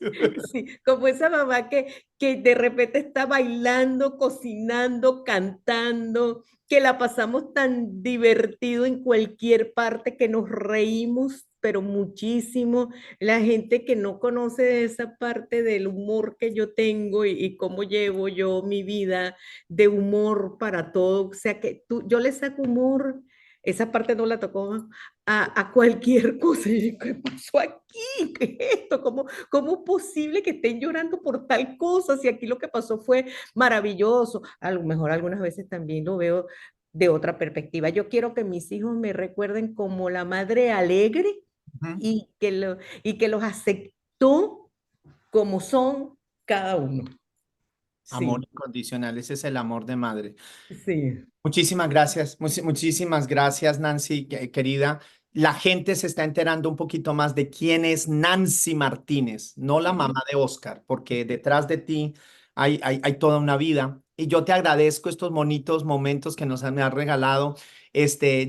Sí, como esa mamá que de repente está bailando, cocinando, cantando, que la pasamos tan divertido en cualquier parte, que nos reímos, pero muchísimo. La gente que no conoce esa parte del humor que yo tengo y cómo llevo yo mi vida de humor para todo, o sea que yo le saco humor. Esa parte no la tocó a cualquier cosa. Y digo, ¿qué pasó aquí? ¿Qué es esto? ¿Cómo es posible que estén llorando por tal cosa? Si aquí lo que pasó fue maravilloso. A lo mejor algunas veces también lo veo de otra perspectiva. Yo quiero que mis hijos me recuerden como la madre alegre Ujú. y que los aceptó como son cada uno. Amor Sí, incondicional, ese es el amor de madre. sí. Muchísimas gracias, muchísimas gracias, Nancy, querida. La gente se está enterando un poquito más de quién es Nancy Martínez, no la mamá de Oscar, porque detrás de ti hay toda una vida. Y yo te agradezco estos bonitos momentos que me has regalado.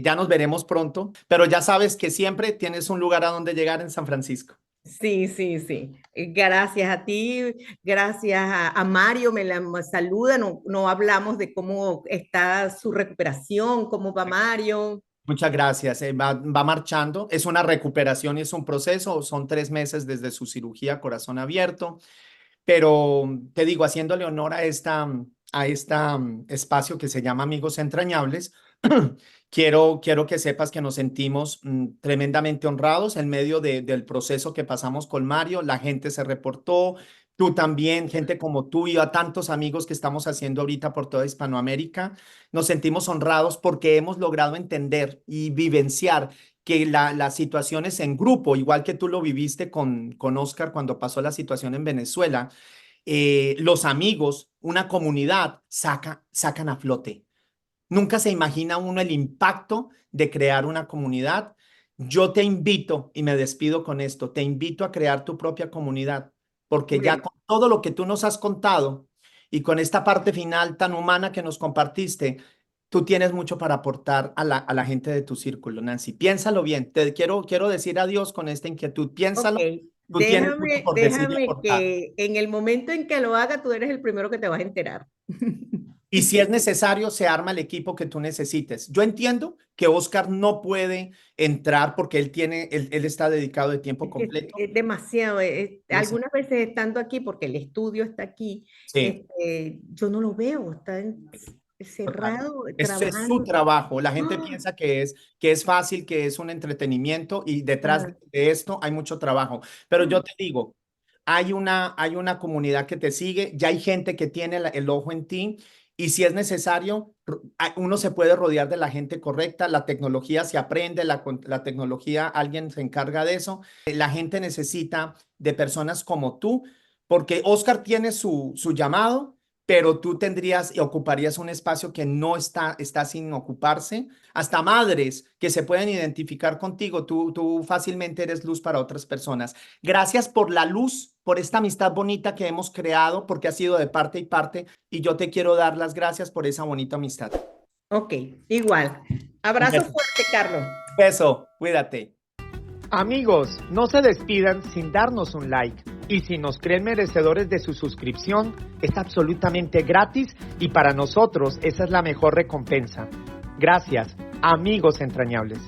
Ya nos veremos pronto, pero ya sabes que siempre tienes un lugar a donde llegar en San Francisco. Sí, sí, sí. Gracias a ti, gracias a Mario, me saluda, no hablamos de cómo está su recuperación, cómo va Mario. Muchas gracias. Va marchando. Es una recuperación y es un proceso. Son 3 meses desde su cirugía corazón abierto. Pero te digo, haciéndole honor a este espacio que se llama Amigos Entrañables, quiero que sepas que nos sentimos tremendamente honrados en medio del proceso que pasamos con Mario. La gente se reportó, tú también, gente como tú y a tantos amigos que estamos haciendo ahorita por toda Hispanoamérica. Nos sentimos honrados porque hemos logrado entender y vivenciar que las situaciones en grupo, igual que tú lo viviste con Oscar cuando pasó la situación en Venezuela, los amigos, una comunidad, sacan a flote. Nunca se imagina uno el impacto de crear una comunidad. Yo te invito, y me despido con esto, te invito a crear tu propia comunidad, porque ya Bueno, con todo lo que tú nos has contado y con esta parte final tan humana que nos compartiste, tú tienes mucho para aportar a la gente de tu círculo, Nancy. Piénsalo bien. Te quiero decir adiós con esta inquietud. ok, Piénsalo. Tú tienes mucho por decir y déjame aportar. que en el momento en que lo haga, tú eres el primero que te vas a enterar. Y si es necesario, se arma el equipo que tú necesites. Yo entiendo que Oscar no puede entrar porque él está dedicado de tiempo completo. Es demasiado. Entonces, Algunas veces estando aquí, porque el estudio está aquí, sí, yo no lo veo, está total. cerrado, Ese es su trabajando. trabajo. La gente ¡Ah! piensa que es fácil, que es un entretenimiento y detrás Ah, de esto hay mucho trabajo. Pero yo te digo, hay una comunidad que te sigue, ya hay gente que tiene el ojo en ti y si es necesario, uno se puede rodear de la gente correcta, la tecnología se aprende, la tecnología, alguien se encarga de eso. La gente necesita de personas como tú, porque Oscar tiene su llamado, pero tú tendrías y ocuparías un espacio que no está sin ocuparse. Hasta madres que se pueden identificar contigo, tú fácilmente eres luz para otras personas. Gracias por la luz, por esta amistad bonita que hemos creado, porque ha sido de parte y parte, y yo te quiero dar las gracias por esa bonita amistad. ok, igual. Un Abrazo beso. fuerte, Carlos. Beso, cuídate. Amigos, no se despidan sin darnos un like. Y si nos creen merecedores de su suscripción, es absolutamente gratis y para nosotros esa es la mejor recompensa. Gracias, amigos entrañables.